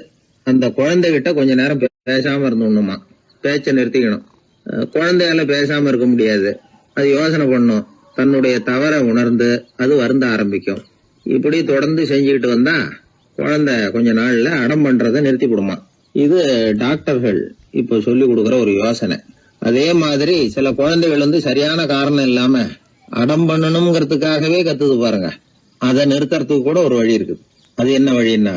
A: அந்த குழந்தைகிட்ட கொஞ்ச நேரம் பேசாம இருந்தோம்னுமா, பேச்ச நிறுத்திக்கணும். குழந்தையால பேசாம இருக்க முடியாது, அது யோசனை பண்ணும், தன்னுடைய தவறை உணர்ந்து அது வருந்த ஆரம்பிக்கும். இப்படி தொடர்ந்து செஞ்சுக்கிட்டு வந்தா குழந்தை கொஞ்ச நாள்ல அடம் பண்றதை நிறுத்தி விடுமா. இது டாக்டர்கள் இப்ப சொல்லி கொடுக்குற ஒரு யோசனை. அதே மாதிரி சில குழந்தைகள் சரியான காரணம் இல்லாம அடம் பண்ணணுங்கிறதுக்காகவே கத்துது பாருங்க, அதை நிறுத்துறதுக்கு கூட ஒரு வழி இருக்குது. அது என்ன வழின்னா,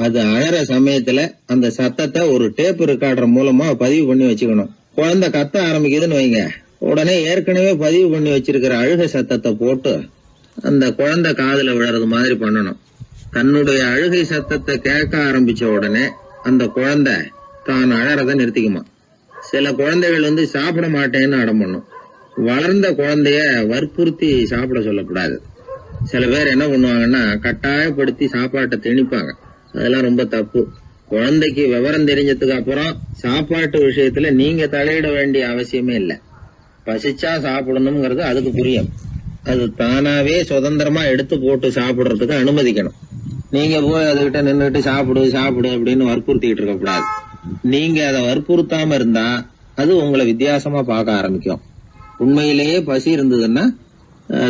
A: அது அழற சமயத்துல அந்த சத்தத்தை ஒரு டேப் ரெக்கார்டர் மூலமா பதிவு பண்ணி வச்சுக்கணும். குழந்தை கத்த ஆரம்பிக்குதுன்னு வைங்க, உடனே ஏற்கனவே பதிவு பண்ணி வச்சிருக்கிற அழுகை சத்தத்தை போட்டு அந்த குழந்தை காதுல விழறது மாதிரி பண்ணணும். தன்னுடைய அழுகை சத்தத்தை கேட்க ஆரம்பிச்ச உடனே அந்த குழந்தை தான் அழறத நிறுத்திக்குமா. சில குழந்தைகள் சாப்பிட மாட்டேன்னு அடம் பண்ணும். வளர்ந்த குழந்தைய வற்புறுத்தி சாப்பிட சொல்லக்கூடாது. சில பேர் என்ன பண்ணுவாங்கன்னா, கட்டாயப்படுத்தி சாப்பாட்டை திணிப்பாங்க. அதெல்லாம் ரொம்ப தப்பு. குழந்தைக்கு விவரம் தெரிஞ்சதுக்கு அப்புறம் சாப்பாட்டு விஷயத்துல நீங்க தலையிட வேண்டிய அவசியமே இல்லை. பசிச்சா சாப்பிடணுங்கிறது அதுக்கு புரியும். அது தானாவே சுதந்திரமா எடுத்து போட்டு சாப்பிடுறதுக்கு அனுமதிக்கணும். நீங்க போய் அதுகிட்ட நின்றுட்டு சாப்பிடு சாப்பிடு அப்படின்னு வற்புறுத்திட்டு இருக்க கூடாது. நீங்க அதை வற்புறுத்தாம இருந்தா அது உங்களை வித்தியாசமா பார்க்க ஆரம்பிக்கும். உண்மையிலேயே பசி இருந்ததுன்னா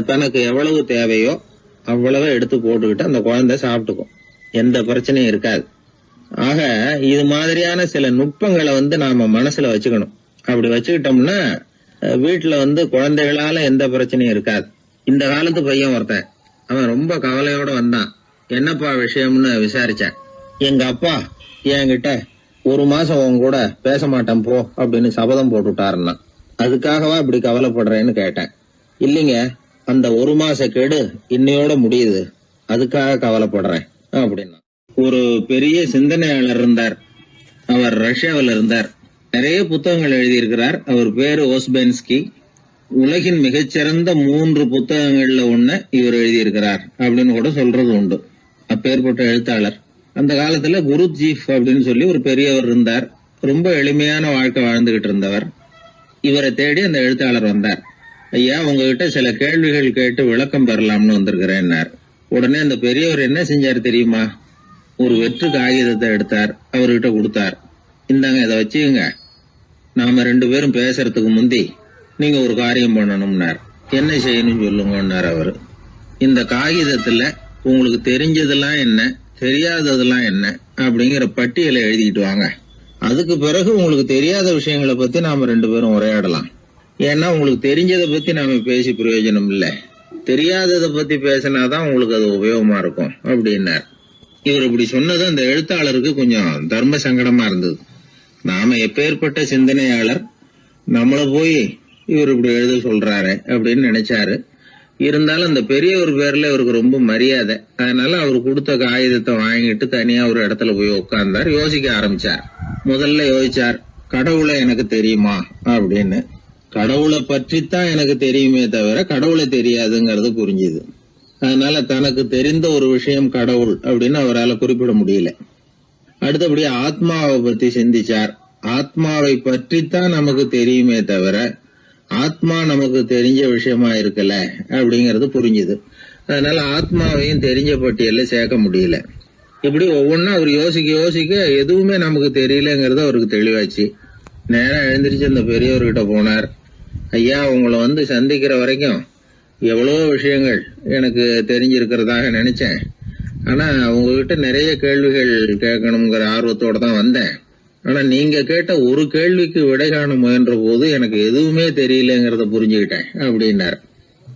A: தனக்கு எவ்வளவு தேவையோ அவ்வளவு எடுத்து போட்டுக்கிட்டு அந்த குழந்தை சாப்பிட்டுக்கும், எந்த பிரச்சனையும் இருக்காது. ஆக இது மாதிரியான சில நுட்பங்களை நாம மனசுல வச்சுக்கணும். அப்படி வச்சுக்கிட்டோம்னா வீட்டுல குழந்தைகளால எந்த பிரச்சனையும் இருக்காது. இந்த காலத்து பையன் ஒருத்தன், அவன் ரொம்ப கவலையோட வந்தான். என்னப்பா விஷயம்னு விசாரிச்சேன். எங்க அப்பா என்கிட்ட 1 மாசம் உன் கூட பேச மாட்டேன் போ அப்படின்னு சபதம் போட்டுட்டாருன்னா, அதுக்காகவா இப்படி கவலைப்படுறேன்னு கேட்டேன். இல்லைங்க, அந்த 1 மாச கெடு இன்னையோட முடியுது, அதுக்காக கவலைப்படுறேன் அப்படின்னா. ஒரு பெரிய சிந்தனையாளர் இருந்தார். அவர் ரஷ்யாவில் இருந்தார். நிறைய புத்தகங்கள் எழுதியிருக்கிறார். அவர் பேரு ஓஸ்பென்ஸ்கி. உலகின் மிகச்சிறந்த 3 புத்தகங்கள்ல ஒண்ணு இவர் எழுதியிருக்கிறார் அப்படின்னு கூட சொல்றது உண்டு. அப்பேற்பட்ட எழுத்தாளர். அந்த காலத்துல குருஜீஃப் அப்படின்னு சொல்லி ஒரு பெரியவர் இருந்தார். ரொம்ப எளிமையான வாழ்க்கை வாழ்ந்துகிட்டு இருந்தவர். இவரை தேடி அந்த எழுத்தாளர் வந்தார். ஐயா, உங்ககிட்ட சில கேள்விகள் கேட்டு விளக்கம் பெறலாம்னு வந்திருக்கிறேன்னார். உடனே அந்த பெரியவர் என்ன செஞ்சாரு தெரியுமா? ஒரு வெற்று காகிதத்தை எடுத்தார், அவர்கிட்ட கொடுத்தார். இந்தாங்க, இதை வச்சுக்கோங்க, நாம 2 பேரும் பேசுறதுக்கு முந்தி நீங்க ஒரு காரியம் பண்ணணும்னார். என்ன செய்யணும் சொல்லுங்கன்னார் அவரு. இந்த காகிதத்துல உங்களுக்கு தெரிஞ்சதெல்லாம் என்ன, தெரியாததெல்லாம் என்ன அப்படிங்கிற பட்டியலை எழுதிக்கிட்டு வாங்க. அதுக்கு பிறகு உங்களுக்கு தெரியாத விஷயங்களை பத்தி நாம 2 பேரும் உரையாடலாம். ஏன்னா உங்களுக்கு தெரிஞ்சதை பத்தி நாம பேசி பிரயோஜனம் இல்ல, தெரியாததை பத்தி பேசினாதான் உங்களுக்கு அது உபயோகமா இருக்கும் அப்படின்னார். இவர் இப்படி சொன்னது அந்த எழுத்தாளருக்கு கொஞ்சம் தர்ம சங்கடமா இருந்தது. நாம எப்பேற்பட்ட சிந்தனையாளர், நம்மள போய் இவர் இப்படி எழுத சொல்றாரு அப்படின்னு நினைச்சாரு. இருந்தாலும் அந்த பெரியவர் பேர்ல இவருக்கு ரொம்ப மரியாதை. அதனால அவர் கொடுத்த காகிதத்தை வாங்கிட்டு தனியா ஒரு இடத்துல போய் உட்கார்ந்தார். யோசிக்க ஆரம்பிச்சார். முதல்ல யோசிச்சார், கடவுளை எனக்கு தெரியுமா அப்படின்னு. கடவுளை பற்றித்தான் எனக்கு தெரியுமே தவிர கடவுளை தெரியாதுங்கிறது புரிஞ்சுது. அதனால தனக்கு தெரிந்த ஒரு விஷயம் கடவுள் அப்படின்னு அவரால் குறிப்பிட முடியல. அடுத்தபடி ஆத்மாவை பத்தி சிந்திச்சார். ஆத்மாவை பற்றித்தான் நமக்கு தெரியுமே தவிர ஆத்மா நமக்கு தெரிஞ்ச விஷயமா இருக்கல அப்படிங்கறது புரிஞ்சுது. அதனால ஆத்மாவையும் தெரிஞ்ச பட்டியல்ல சேர்க்க முடியல. இப்படி ஒவ்வொன்னா அவர் யோசிக்க யோசிக்க எதுவுமே நமக்கு தெரியலங்கிறது அவருக்கு தெளிவாச்சு. நேரம் எழுந்திரிச்சு அந்த பெரியவர்கிட்ட போனார். ஐயா, உங்களை சந்திக்கிற வரைக்கும் எவ்வளவோ விஷயங்கள் எனக்கு தெரிஞ்சிருக்கிறதாக நினைச்சேன். ஆனா உங்ககிட்ட நிறைய கேள்விகள் கேட்கணுங்கிற ஆர்வத்தோட தான் வந்தேன். ஆனா நீங்க கேட்ட ஒரு கேள்விக்கு விடை காண முயன்ற போது எனக்கு எதுவுமே தெரியலங்கிறத புரிஞ்சுக்கிட்டேன் அப்படின்னார்.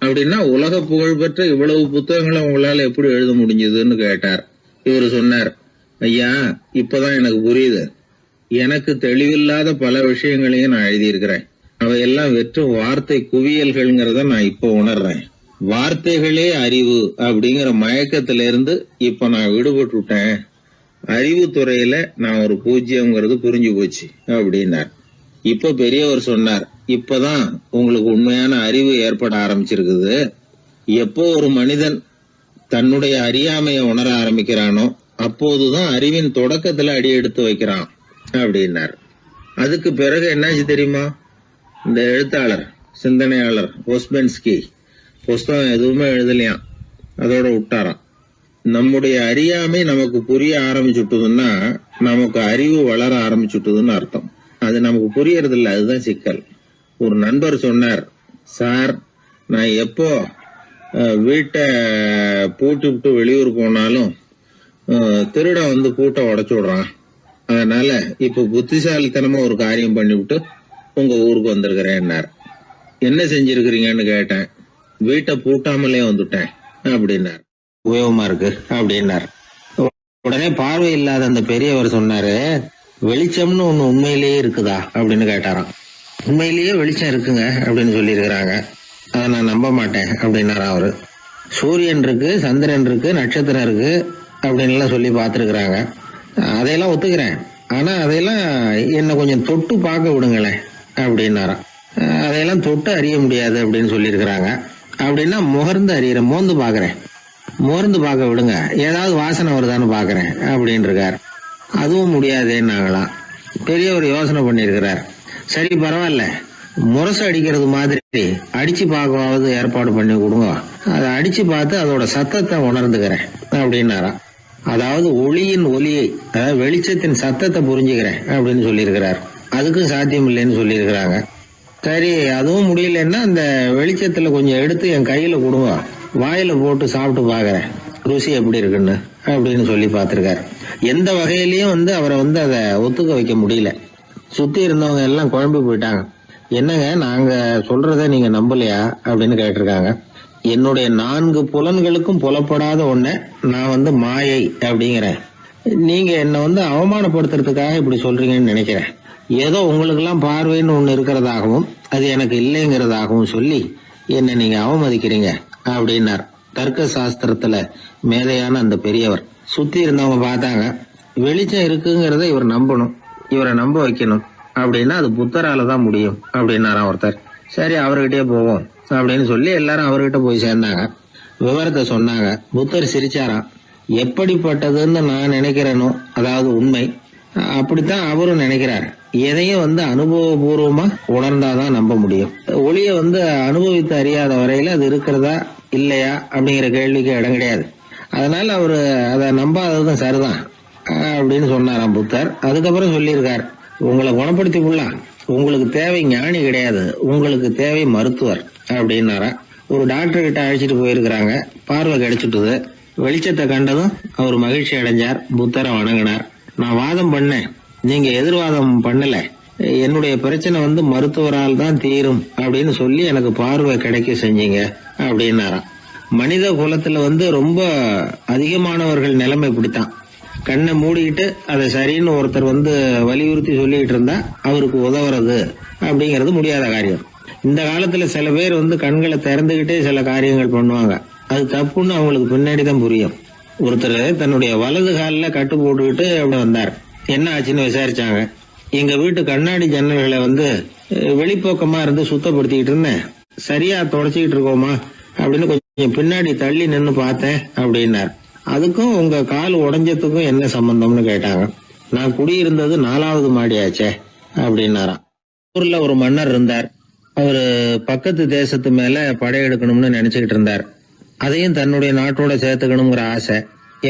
A: அப்படின்னா உலக புகழ்பெற்ற இவ்வளவு புத்தகங்களை உங்களால எப்படி எழுத முடிஞ்சதுன்னு கேட்டார். இவர் சொன்னார், ஐயா, இப்பதான் எனக்கு புரியுது. எனக்கு தெளிவில்லாத பல விஷயங்களையும் நான் எழுதியிருக்கிறேன். அவையெல்லாம் வெற்றும் வார்த்தை குவியல்கள்ங்கிறத நான் இப்ப உணர்றேன். வார்த்தைகளே அறிவு அப்படிங்கிற மயக்கத்திலிருந்து இப்ப நான் விடுபட்டுட்டேன். அறிவுத்துறையில நான் ஒரு பூஜ்யம்ங்கிறது புரிஞ்சு போச்சு அப்படின்னார். இப்ப பெரியவர் சொன்னார், இப்பதான் உங்களுக்கு உண்மையான அறிவு ஏற்பட ஆரம்பிச்சிருக்குது. எப்போ ஒரு மனிதன் தன்னுடைய அறியாமையை உணர ஆரம்பிக்கிறானோ அப்போதுதான் அறிவின் தொடக்கத்துல அடி எடுத்து வைக்கிறான் அப்படின்னார். அதுக்கு பிறகு என்னாச்சு தெரியுமா? இந்த எழுத்தாளர், சிந்தனையாளர் ஓஸ்பென்ஸ்கி புஸ்தகம் எதுவுமே எழுதலையாம், அதோட விட்டாராம். நம்முடைய அறியாமை நமக்கு புரிய ஆரம்பிச்சுட்டுதுன்னா நமக்கு அறிவு வளர ஆரம்பிச்சுட்டுதுன்னு அர்த்தம். அது நமக்கு புரியறது இல்லை, அதுதான் சிக்கல். ஒரு நண்பர் சொன்னார், சார், நான் எப்போ வீட்டை பூட்டி விட்டு வெளியூர் போனாலும் திருடன் பூட்டை உடைச்சு விடுறான். அதனால இப்ப புத்திசாலித்தனமா ஒரு காரியம் பண்ணிவிட்டு உங்க ஊருக்கு வந்திருக்கிறேன்னார். என்ன செஞ்சிருக்கிறீங்கன்னு கேட்டேன். வீட்டை பூட்டாமலே வந்துட்டேன் அப்படின்னார். உபயோகமா இருக்கு அப்படின்னார். உடனே பார்வை இல்லாத அந்த பெரியவர் சொன்னாரு, வெளிச்சம்னு ஒண்ணு உண்மையிலேயே இருக்குதா அப்படின்னு கேட்டாராம். உண்மையிலேயே வெளிச்சம் இருக்குங்க அப்படின்னு சொல்லியிருக்கிறாங்க, அதை நான் நம்ப மாட்டேன் அப்படின்னாரா அவரு. சூரியன் இருக்கு, சந்திரன் இருக்கு, நட்சத்திரம் இருக்கு அப்படின்னு சொல்லி பார்த்துருக்குறாங்க, அதையெல்லாம் ஒத்துக்கிறேன். ஆனா அதையெல்லாம் என்ன கொஞ்சம் தொட்டு பார்க்க விடுங்களேன் அப்படின்னாராம். அதையெல்லாம் தொட்டு அறிய முடியாது அப்படின்னு சொல்லியிருக்கிறாங்க. அப்படின்னா முகர்ந்து அறியறேன், மோந்து பாக்குறேன். மோர்ந்து பார்க்க விடுங்க, ஏதாவது வாசனை வருதான்னு பாக்குறேன் அப்படின்னு இருக்காரு. அதுவும் முடியாதேன்னாங்களாம். பெரியவர் யோசனை பண்ணிருக்கிறார். சரி, பரவாயில்ல, முரசு அடிக்கிறது மாதிரி அடிச்சு பார்க்கவாவது ஏற்பாடு பண்ணி கொடுங்க, அதை அடிச்சு பார்த்து அதோட சத்தத்தை உணர்ந்துக்கிறேன் அப்படின்னாராம். அதாவது ஒளியின் ஒலியை, அதாவது வெளிச்சத்தின் சத்தத்தை புரிஞ்சுக்கிறேன் அப்படின்னு சொல்லியிருக்கிறார். அதுக்கும் சாத்தியம் இல்லைன்னு சொல்லியிருக்கிறாங்க. சரி, அதுவும் முடியலன்னா அந்த வெளிச்சத்துல கொஞ்சம் எடுத்து என் கையில கொடுங்க, வாயில போட்டு சாப்பிட்டு பாக்குறேன் ருசி எப்படி இருக்குன்னு அப்படின்னு சொல்லி பார்த்திருக்காரு. எந்த வகையிலயும் அவரை அதை ஒத்துக்க வைக்க முடியல. சுத்தி இருந்தவங்க எல்லாம் குழம்பி போயிட்டாங்க. என்னங்க, நாங்க சொல்றத நீங்க நம்பலையா அப்படின்னு கேட்டிருக்காங்க. என்னுடைய 4 புலன்களுக்கும் புலப்படாத ஒண்ண நான் மாயை அப்படிங்கிறேன். நீங்க என்ன அவமானப்படுத்துறதுக்காக இப்படி சொல்றீங்கன்னு நினைக்கிறேன். ஏதோ உங்களுக்கு எல்லாம் பார்வைன்னு ஒண்ணு இருக்கிறதாகவும் அது எனக்கு இல்லைங்கிறதாகவும் சொல்லி என்ன நீங்க அவமதிக்கிறீங்க அப்படின்னார். தர்க்க சாஸ்திரத்துல மேதையான அந்த பெரியவர். சுத்தி இருந்தவங்க பார்த்தாங்க, வெளிச்சம் இருக்குங்கிறத இவர் நம்பணும், இவரை நம்ப வைக்கணும் அப்படின்னா அது புத்தரால தான் முடியும் அப்படின்னாராம் ஒருத்தர். சரி அவர்கிட்டயே போவோம் அப்படின்னு சொல்லி எல்லாரும் அவர்கிட்ட போய் சேர்ந்தாங்க. விவரத்தை சொன்னாங்க. புத்தர் சிரிச்சாராம். எப்படிப்பட்டதுன்னு நான் நினைக்கிறேனோ, அதாவது உண்மை, அப்படித்தான் அவரும் நினைக்கிறார். எதையும் அனுபவபூர்வமா உணர்ந்தாதான் நம்ப முடியும். ஒளிய அனுபவித்து அறியாத வரையில அது இருக்கிறதா இல்லையா அப்படிங்கிற கேள்விக்கு இடம் கிடையாது. அதனால அவரு அதை நம்பாததும் சரிதான் அப்படின்னு சொன்னாராம் புத்தர். அதுக்கப்புறம் சொல்லியிருக்கார், உங்களை குணப்படுத்தி கொள்ளலாம், உங்களுக்கு தேவை ஞானி கிடையாது, உங்களுக்கு தேவை மருத்துவர் அப்படின்னாரா. ஒரு டாக்டர் கிட்ட அழைச்சிட்டு போயிருக்கிறாங்க. பார்வை கிடைச்சிட்டுது. வெளிச்சத்தை கண்டதும் அவர் மகிழ்ச்சி அடைஞ்சார். புத்தரை வணங்கினார். நான் வாதம் பண்ணேன், நீங்க எதிர்வாதம் பண்ணல, என்னுடைய பிரச்சனை மருத்துவரால் தான் தீரும் அப்படின்னு சொல்லி எனக்கு பார்வை கிடைக்க செஞ்சீங்க அப்படின்னாராம். மனித குலத்துல ரொம்ப அதிகமானவர்கள் நிலைமை இப்படித்தான். கண்ணை மூடிக்கிட்டு அதை சரின்னு ஒருத்தர் வலியுறுத்தி சொல்லிட்டு இருந்தா அவருக்கு உதவுறது அப்படிங்கிறது முடியாத காரியம். இந்த காலத்துல சில பேர் கண்களை திறந்துகிட்டே சில காரியங்கள் பண்ணுவாங்க. அது தப்புன்னு அவங்களுக்கு பின்னாடி தான் புரியும். ஒருத்தர் தன்னுடைய வலது காலில் கட்டு போட்டுக்கிட்டு அப்படி வந்தார். என்ன ஆச்சுன்னு விசாரிச்சாங்க. எங்க வீட்டு கண்ணாடி ஜன்னல்களை வெளிப்போக்கமா இருந்து சுத்தப்படுத்திக்கிட்டு இருந்தேன், சரியா தொடச்சிக்கிட்டு இருக்கோமா அப்படின்னு கொஞ்சம் பின்னாடி தள்ளி நின்று பார்த்தேன் அப்படின்னார். அதுக்கும் உங்க கால் உடைஞ்சதுக்கும் என்ன சம்பந்தம்னு கேட்டாங்க. நான் குடியிருந்தது 4வது மாடியாச்சே அப்படின்னாராம். ஊர்ல ஒரு மன்னர் இருந்தார். அவரு பக்கத்து தேசத்து மேல படையெடுக்கணும்னு நினைச்சுக்கிட்டு இருந்தார். அதையும் தன்னுடைய நாட்டோட சேர்த்துக்கணுங்கிற ஆசை.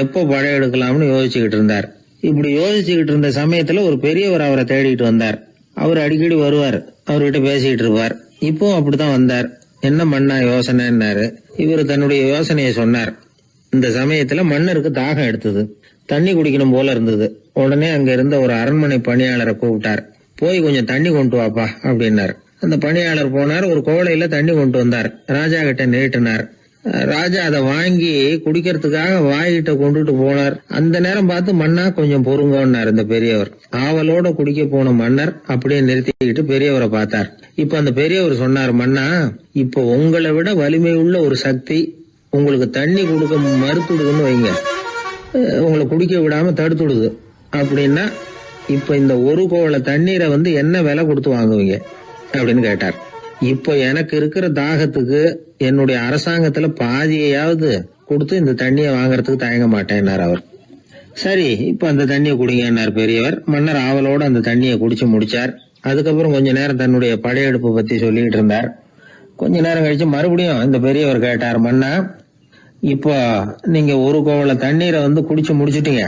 A: எப்போ படையெடுக்கலாம்னு யோசிச்சுக்கிட்டு இருந்தார். இப்படி யோசிச்சுக்கிட்டு இருந்த சமயத்துல ஒரு பெரியவர் அவரை தேடிட்டு வந்தார். அவர் அடிக்கடி வருவார், அவர்கிட்ட பேசிக்கிட்டு இருப்பார். இப்போ அப்படித்தான் வந்தார். என்ன மன்னா யோசனைன்னாரு. இவர் தன்னுடைய யோசனையை சொன்னார். இந்த சமயத்துல மன்னருக்கு தாகம் எடுத்தது, தண்ணி குடிக்கணும் போல இருந்தது. உடனே அங்க இருந்த ஒரு அரண்மனை பணியாளரை கூப்பிட்டார். போய் கொஞ்சம் தண்ணி கொண்டு வாப்பா அப்படின்னார். அந்த பணியாளர் போனார். ஒரு கோலையில தண்ணி கொண்டு வந்தார். ராஜா கிட்ட நீட்டினார். ராஜா அதை வாங்கி குடிக்கிறதுக்காக வாய்கிட்ட கொண்டுட்டு போனார். அந்த நேரம் பார்த்து மன்னா கொஞ்சம் பொறுங்கன்னார் இந்த பெரியவர். ஆவலோட குடிக்க போன மன்னர் அப்படியே நிறுத்திக்கிட்டு பெரியவரை பார்த்தார். இப்ப அந்த பெரியவர் சொன்னார், மன்னா இப்ப உங்களை விட வலிமை உள்ள ஒரு சக்தி உங்களுக்கு தண்ணி கொடுக்க மறுத்துடுதுன்னு வைங்க, உங்களை குடிக்க விடாம தடுத்துடுது அப்படின்னா இப்ப இந்த ஒரு கோவள தண்ணீரை என்ன விலை கொடுத்து வாங்குவீங்க அப்படின்னு கேட்டார். இப்போ எனக்கு இருக்கிற தாகத்துக்கு என்னுடைய அரசாங்கத்துல பாதியையாவது கொடுத்து இந்த தண்ணியை வாங்கறதுக்கு தயங்க மாட்டேன்னார் அவர். சரி இப்ப அந்த தண்ணியை குடிங்கன்னார் பெரியவர். மன்னர் ஆவலோட அந்த தண்ணியை குடிச்சு முடிச்சார். அதுக்கப்புறம் கொஞ்ச நேரம் தன்னுடைய படையெடுப்பு பத்தி சொல்லிட்டு இருந்தார். கொஞ்ச நேரம் கழிச்சு மறுபடியும் இந்த பெரியவர் கேட்டார், மன்னா இப்போ நீங்க ஒரு கோவள தண்ணீரை குடிச்சு முடிச்சிட்டீங்க.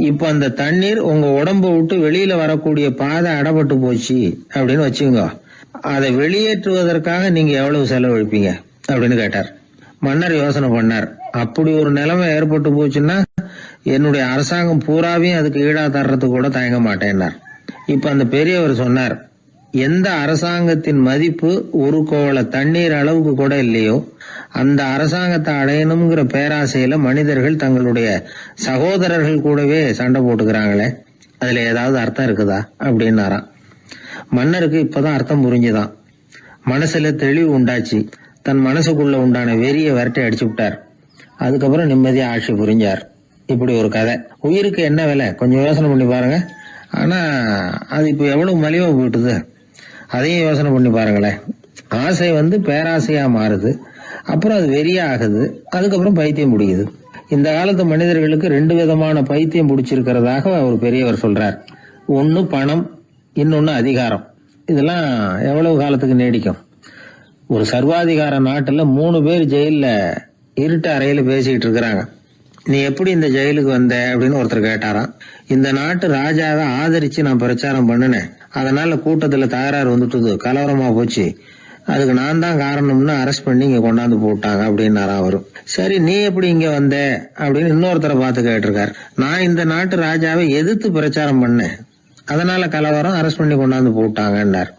A: இப்ப அந்த தண்ணீர் உங்க உடம்ப விட்டு வெளியில வரக்கூடிய பாதை அடப்பட்டு போச்சு அப்படின்னு வச்சுக்கோங்க, அதை வெளியேற்றுவதற்காக நீங்க எவ்வளவு செலவழிப்பீங்க அப்படின்னு கேட்டார். மன்னர் யோசனை பண்ணார். அப்படி ஒரு நிலைமை ஏற்பட்டு போச்சுன்னா என்னுடைய அரசாங்கம் பூராவையும் அதுக்கு ஈடா தர்றதுக்கு கூட தயங்க மாட்டேன்னார். இப்ப அந்த பெரியவர் சொன்னார், எந்த அரசாங்கத்தின் மதிப்பு ஒரு கோவள தண்ணீர் அளவுக்கு கூட இல்லையோ அந்த அரசாங்கத்தை அடையணுங்கிற பேராசையில மனிதர்கள் தங்களுடைய சகோதரர்கள் கூடவே சண்டை போட்டுக்கிறாங்களே, அதுல ஏதாவது அர்த்தம் இருக்குதா அப்படின்னாராம். மன்னருக்கு இப்பதான் அர்த்தம் புரிஞ்சுதான். மனசுல தெளிவு உண்டாச்சு. தன் மனசுக்குள்ள உண்டான வெறிய விரட்டி அடிச்சு விட்டார். அதுக்கப்புறம் நிம்மதியா ஆட்சி புரிஞ்சார். இப்படி ஒரு கதை. உயிருக்கு என்ன விலை கொஞ்சம் யோசனை பண்ணி பாருங்க. ஆனா அது இப்ப எவ்வளவு மலிவா போயிட்டுது, அதையும் யோசனை பண்ணி பாருங்களேன். ஆசை பேராசையா மாறுது, அப்புறம் அது வெறியா ஆகுது, அதுக்கப்புறம் பைத்தியம் பிடிக்குது. இந்த காலத்து மனிதர்களுக்கு 2 விதமான பைத்தியம் பிடிச்சிருக்கிறதாக ஒரு பெரியவர் சொல்றார். ஒன்னு பணம், இன்னொன்னு அதிகாரம். இதெல்லாம் எவ்வளவு காலத்துக்கு நீடிக்கும்? ஒரு சர்வாதிகார நாட்டுல 3 பேர் ஜெயில இருட்டு அறையில பேசிக்கிட்டு இருக்கிறாங்க. நீ எப்படி இந்த ஜெயிலுக்கு வந்த அப்படின்னு ஒருத்தர் கேட்டாராம். இந்த நாட்டு ராஜாவை ஆதரிச்சு நான் பிரச்சாரம் பண்ணினேன், அதனால கூட்டத்துல தகராறு வந்துட்டுது, கலவரமா போச்சு, அதுக்கு நான் தான் காரணம்னு அரெஸ்ட் பண்ணி இங்க கொண்டாந்து போட்டாங்க அப்படின்னாராம் அவரு. சரி நீ எப்படி இங்க வந்த அப்படின்னு இன்னொருத்தரை பார்த்து கேட்டிருக்காரு. நான் இந்த நாட்டு ராஜாவை எதிர்த்து பிரச்சாரம் பண்ணேன், அதனால கலவரம், அரெஸ்ட் பண்ணி கொண்டாந்து போட்டாங்கன்னார்.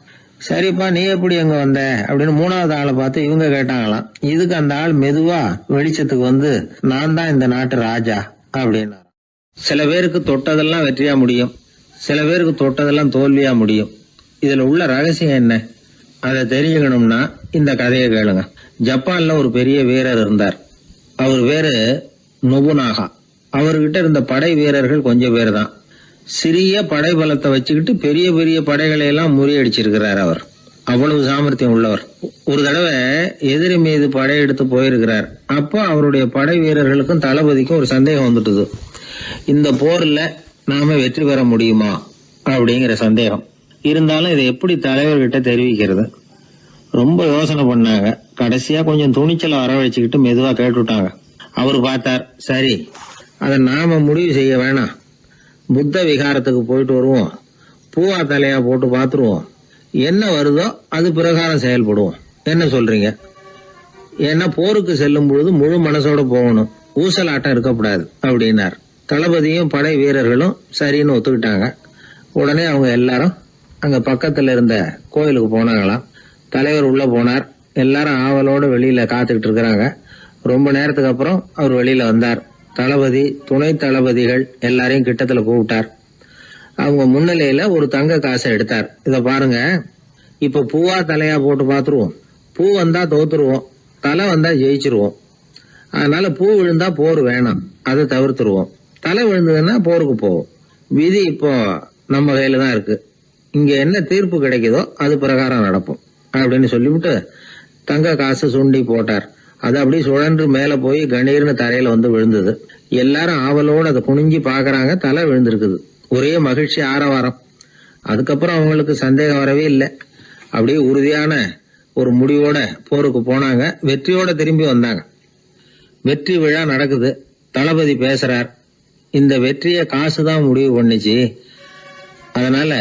A: சரிப்பா நீ எப்படி அங்க வந்த அப்படின்னு 3வது ஆளை பார்த்து இவங்க கேட்டாங்களாம். இதுக்கு அந்த ஆள் மெதுவா வெளிச்சத்துக்கு நான் தான் இந்த நாட்டு ராஜா அப்படின்னாராம். சில பேருக்கு தொட்டதெல்லாம் வெற்றியா முடியும், சில பேருக்கு தொட்டதெல்லாம் தோல்வியா முடியும். இதுல உள்ள ரகசியம் என்ன? அதை தெரிஞ்சுக்கணும்னா இந்த கதையை கேளுங்க. ஜப்பான்ல ஒரு பெரிய வீரர் இருந்தார். அவர் பேரு நொபுனாகா. அவர்கிட்ட இருந்த படை வீரர்கள் கொஞ்சம் பேர் தான். சிறிய படை பலத்தை வச்சுக்கிட்டு பெரிய பெரிய படைகளை எல்லாம் முறியடிச்சிருக்கிறார். அவர் அவ்வளவு சாமர்த்தியம் உள்ளவர். ஒரு தடவை எதிரி மீது படையெடுத்து போயிருக்கிறார். அப்போ அவருடைய படை வீரர்களுக்கும் தளபதிக்கும் ஒரு சந்தேகம் வந்துட்டுது. இந்த போர்ல நாம வெற்றி பெற முடியுமா அப்படிங்கிற சந்தேகம் இருந்தாலும் இதை எப்படி தலைவர்கிட்ட தெரிவிக்கிறது? ரொம்ப யோசனை பண்ணாங்க. கடைசியா கொஞ்சம் துணிச்சலை வரவழைச்சுக்கிட்டு மெதுவா கேட்டுவிட்டாங்க. அவர் பார்த்தார், சரி அதை நாம முடிவு செய்ய வேணாம். புத்த விகாரத்துக்கு போயிட்டு வருவோம், பூவா தலையா போட்டு பாத்துருவோம், என்ன வருதோ அது பிரகாரம் செயல்படுவோம். என்ன சொல்றீங்க? ஏன்னா போருக்கு செல்லும் பொழுது முழு மனசோட போகணும், ஊசலாட்டம் இருக்கக்கூடாது அப்படின்னார். தளபதியும் படை வீரர்களும் சரின்னு ஒத்துக்கிட்டாங்க. உடனே அவங்க எல்லாரும் அங்க பக்கத்துல இருந்த கோயிலுக்கு போனாங்களாம். தலைவர் உள்ள போனார். எல்லாரும் ஆவலோட வெளியில காத்துக்கிட்டு இருக்கிறாங்க. ரொம்ப நேரத்துக்கு அப்புறம் அவர் வெளியில வந்தார். தளபதி, துணை தளபதிகள் எல்லாரையும் கிட்டத்துல கூப்பிட்டார். அவங்க முன்னிலையில ஒரு தங்க காசை எடுத்தார். இத பாருங்க, இப்ப பூவா தலையா போட்டு பாத்துருவோம். பூ வந்தா தோத்துருவோம், தலை வந்தா ஜெயிச்சிருவோம். அதனால பூ விழுந்தா போர் வேணாம், அதை தவிர்த்துருவோம். தலை விழுந்ததுன்னா போருக்கு போவோம். விதி இப்போ நம்ம கையில தான் இருக்கு. இங்க என்ன தீர்ப்பு கிடைக்குதோ அது பிரகாரம் நடப்போம் அப்படின்னு சொல்லிவிட்டு தங்க காசு சுண்டி போட்டார். அது அப்படியே சுழன்று மேல போய் கணீர்னு தரையில வந்து விழுந்தது. எல்லாரும் ஆவலோடு அதை குனிஞ்சி பாக்குறாங்க. தலை விழுந்திருக்குது. ஒரே மகிழ்ச்சி, ஆரவாரம். அதுக்கப்புறம் அவங்களுக்கு சந்தேகம் வரவே இல்லை. அப்படியே உறுதியான ஒரு முடிவோட போருக்கு போனாங்க. வெற்றியோட திரும்பி வந்தாங்க. வெற்றி விழா நடக்குது. தளபதி பேசுறார். இந்த வெற்றியை காசுதான் முடிவு பண்ணுச்சு, அதனால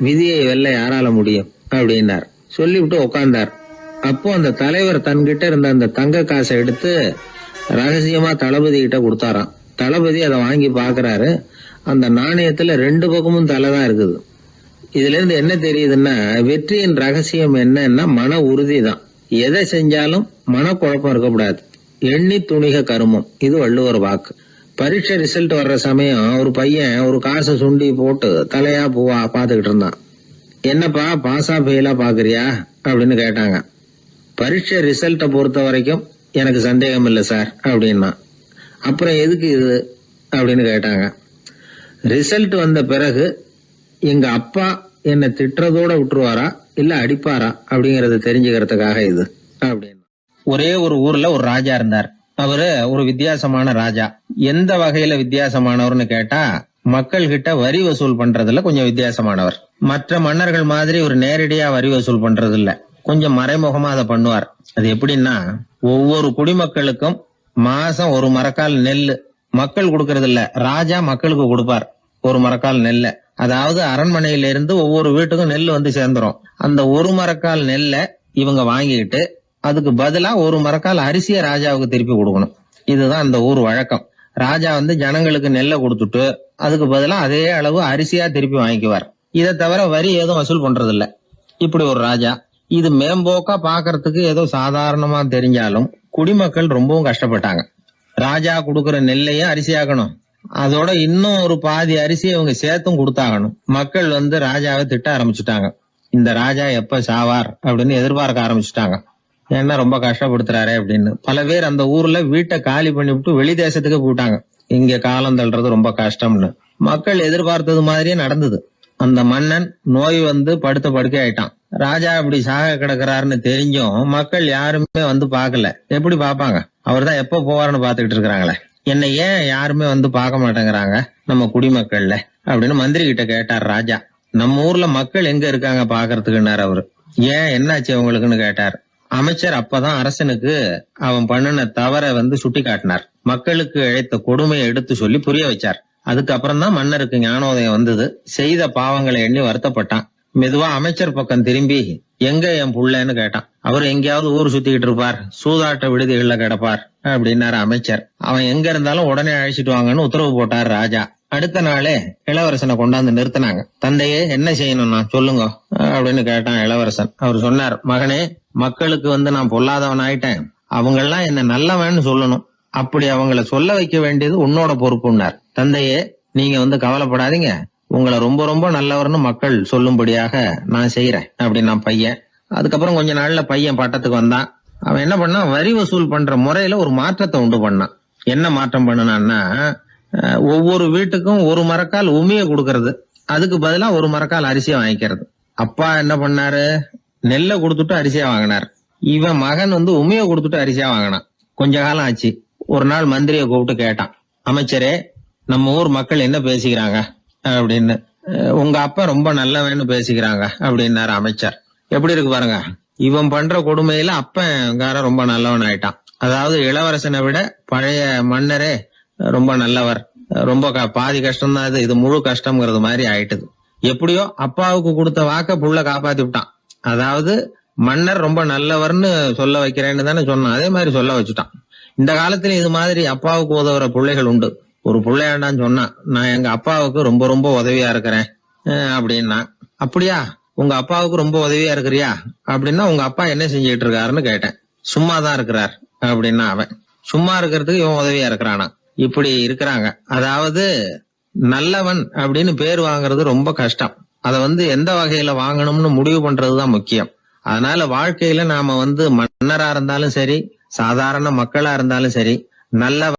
A: விதியை வெல்ல யாரால முடியும் அப்படின்னார். சொல்லிவிட்டு உட்கார்ந்தார். அப்போ அந்த தலைவர் தன்கிட்ட இருந்த அந்த தங்க காசை எடுத்து ரகசியமா தளபதி கிட்ட கொடுத்தாராம். தளபதி அதை வாங்கி பாக்குறாரு. அந்த நாணயத்துல 2 பக்கமும் தலை தான் இருக்குது. இதுல இருந்து என்ன தெரியுதுன்னா, வெற்றியின் ரகசியம் என்னன்னா மன உறுதி தான். எதை செஞ்சாலும் மனக்குழப்பம் இருக்கக்கூடாது. எண்ணி துணிக கருமம், இது வள்ளுவர் வாக்கு. பரீட்சை ரிசல்ட் வர்ற சமயம் ஒரு பையன் ஒரு காசை சுண்டி போட்டு தலையா பூவா பாத்துக்கிட்டு இருந்தான். என்னப்பா பாஸா ஃபெயிலா பாக்குறியா அப்படின்னு கேட்டாங்க. பரீட்சை ரிசல்ட்டை பொறுத்த வரைக்கும் எனக்கு சந்தேகம் இல்லை சார் அப்படின்னா. அப்புறம் எதுக்கு இது அப்படின்னு கேட்டாங்க. ரிசல்ட் வந்த பிறகு எங்க அப்பா என்ன திட்டுறதோட விட்டுருவாரா இல்ல அடிப்பாரா அப்படிங்கறத தெரிஞ்சுக்கிறதுக்காக இது அப்படின்னு. ஒரே ஒரு ஊர்ல ஒரு ராஜா இருந்தார். அவரு ஒரு வித்தியாசமான ராஜா. எந்த வகையில வித்தியாசமானவர்னு கேட்டா, மக்கள் கிட்ட வரி வசூல் பண்றதுல கொஞ்சம் வித்தியாசமானவர். மற்ற மன்னர்கள் மாதிரி ஒரு நேரடியா வரி வசூல் பண்றது இல்ல, கொஞ்சம் மறைமுகமா அதை பண்ணுவார். அது எப்படின்னா, ஒவ்வொரு குடிமக்களுக்கும் மாசம் ஒரு மரக்கால் நெல்லு மக்கள் கொடுக்கறது இல்ல, ராஜா மக்களுக்கு கொடுப்பார். ஒரு மரக்கால் நெல்ல, அதாவது அரண்மனையில இருந்து ஒவ்வொரு வீட்டுக்கும் நெல் வந்து சேர்ந்துரும். அந்த ஒரு மரக்கால் நெல்ல இவங்க வாங்கிக்கிட்டு அதுக்கு பதிலா ஒரு மரக்கால் அரிசியை ராஜாவுக்கு திருப்பி கொடுக்கணும். இதுதான் அந்த ஊர் வழக்கம். ராஜா வந்து ஜனங்களுக்கு நெல்லை கொடுத்துட்டு அதுக்கு பதிலா அதே அளவு அரிசியா திருப்பி வாங்கிக்குவார். இதை தவிர வரி ஏதும் வசூல் பண்றது இல்ல. இப்படி ஒரு ராஜா. இது மேம்போக்கா பாக்குறதுக்கு ஏதோ சாதாரணமா தெரிஞ்சாலும் குடிமக்கள் ரொம்பவும் கஷ்டப்பட்டாங்க. ராஜா கொடுக்கற நெல்லையும் அரிசியாக்கணும், அதோட இன்னும் ஒரு பாதி அரிசியை இவங்க சேர்த்தும் கொடுத்தாகணும். மக்கள் வந்து ராஜாவை திட்ட ஆரம்பிச்சுட்டாங்க. இந்த ராஜா எப்ப சாவார் அப்படின்னு எதிர்பார்க்க ஆரம்பிச்சுட்டாங்க. ஏன்னா ரொம்ப கஷ்டப்படுத்துறாரு அப்படின்னு. பல பேர் அந்த ஊர்ல வீட்டை காலி பண்ணிவிட்டு வெளி தேசத்துக்கு போயிட்டாங்க. இங்க காலம் தள்ளுறது ரொம்ப கஷ்டம்னு. மக்கள் எதிர்பார்த்தது மாதிரியே நடந்தது. அந்த மன்னன் நோய் வந்து படுத்த படுக்கை ஆயிட்டான். ராஜா அப்படி சாக கிடக்குறாருன்னு தெரிஞ்சும் மக்கள் யாருமே வந்து பாக்கல. எப்படி பாப்பாங்க? அவர் தான் எப்ப போவாருன்னு பாத்துக்கிட்டு இருக்கிறாங்களே. என்ன ஏன் யாருமே வந்து பார்க்க மாட்டேங்கிறாங்க நம்ம குடிமக்கள்ல அப்படின்னு மந்திரி கிட்ட கேட்டார் ராஜா. நம்ம ஊர்ல மக்கள் எங்க இருக்காங்க பாக்குறதுக்குன்னாரு அவரு. ஏன் என்னாச்சு அவங்களுக்குன்னு கேட்டார். அமைச்சர் அப்பதான் அரசனுக்கு அவன் பண்ணின தவற வந்து சுட்டி காட்டினார். மக்களுக்கு இழைத்த கொடுமையை எடுத்து சொல்லி புரிய வச்சார். அதுக்கப்புறம் தான் மன்னருக்கு ஞானோதயம் வந்தது. செய்த பாவங்களை எண்ணி வருத்தப்பட்டான். மெதுவா அமைச்சர் பக்கம் திரும்பி, எங்க என் புள்ளன்னு கேட்டான். அவர் எங்கேயாவது ஊர் சுத்திக்கிட்டு இருப்பார், சூதாட்ட விடுதிகள்ல கிடப்பார் அப்படின்னாரு அமைச்சர். அவன் எங்க இருந்தாலும் உடனே அழைச்சிட்டு வாங்கன்னு உத்தரவு போட்டார் ராஜா. அடுத்த நாளே இளவரசனை கொண்டாந்து நிறுத்தினாங்க. தந்தையே என்ன செய்யணும்னா சொல்லுங்க அப்படின்னு கேட்டான் இளவரசன். அவர் சொன்னார், மகனே, மக்களுக்கு வந்து நான் பொல்லாதவன் ஆயிட்டேன், அவங்க எல்லாம் என்ன நல்லவன்னு சொல்லணும். அப்படி அவங்கள சொல்ல வைக்க வேண்டியது உன்னோட பொறுப்புன்னார். தந்தையே, நீங்க வந்து கவலைப்படாதீங்க, உங்களை ரொம்ப ரொம்ப நல்லவர்னு மக்கள் சொல்லும்படியாக நான் செய்யறேன் அப்படின்னா பையன். அதுக்கப்புறம் கொஞ்ச நாள்ல பையன் பட்டத்துக்கு வந்தான். அவன் என்ன பண்ணான், வரி வசூல் பண்ற முறையில ஒரு மாற்றத்தை உண்டு பண்ணான். என்ன மாற்றம் பண்ணனான்னா, ஒவ்வொரு வீட்டுக்கும் ஒரு மரக்கால் உமிய கொடுக்கறது, அதுக்கு பதிலா ஒரு மரக்கால் அரிசியை வாங்கிக்கிறது. அப்பா என்ன பண்ணாரு, நெல்லை கொடுத்துட்டு அரிசியா வாங்கினார். இவன் மகன் உமிய கொடுத்துட்டு அரிசியா வாங்கினான். கொஞ்ச காலம் ஆச்சு. ஒரு நாள் மந்திரியை கூப்பிட்டு கேட்டான், அமைச்சரே, நம்ம ஊர் மக்கள் என்ன பேசிக்கிறாங்க அப்படின்னு. உங்க அப்பா ரொம்ப நல்லவன்னு பேசிக்கிறாங்க அப்படின்னாரு அமைச்சர். எப்படி இருக்கு பாருங்க, இவன் பண்ற கொடுமையில அப்பங்காரன் ரொம்ப நல்லவன் ஆயிட்டான். அதாவது இளவரசனை விட பழைய மன்னரே ரொம்ப நல்லவர், ரொம்ப பாதி கஷ்டம் தான் இது முழு கஷ்டம்ங்கிறது மாதிரி ஆயிட்டுது. எப்படியோ அப்பாவுக்கு கொடுத்த வாக்க புள்ள காப்பாத்தி விட்டான். அதாவது மன்னர் ரொம்ப நல்லவர்னு சொல்ல வைக்கிறேன்னு தானே சொன்னான், அதே மாதிரி சொல்ல வச்சுட்டான். இந்த காலத்துல இது மாதிரி அப்பாவுக்கு உதவுற பிள்ளைகள் உண்டு. ஒரு பிள்ளையாண்டான்னு சொன்னான், நான் எங்க அப்பாவுக்கு ரொம்ப ரொம்ப உதவியா இருக்கிறேன் அப்படின்னா. அப்படியா, உங்க அப்பாவுக்கு ரொம்ப உதவியா இருக்கிறியா அப்படின்னா, உங்க அப்பா என்ன செஞ்சுட்டு இருக்காருன்னு கேட்டேன். சும்மாதான் இருக்கிறார் அப்படின்னா அவன். சும்மா இருக்கிறதுக்கு இவன் உதவியா இருக்கிறானா? இப்படி இருக்கிறாங்க. அதாவது நல்லவன் அப்படின்னு பேர் வாங்குறது ரொம்ப கஷ்டம். அத எந்த வகையில வாங்கணும்னு முடிவு பண்றதுதான் முக்கியம். அதனால வாழ்க்கையில நாம மன்னரா இருந்தாலும் சரி, சாதாரண மக்களா இருந்தாலும் சரி, நல்ல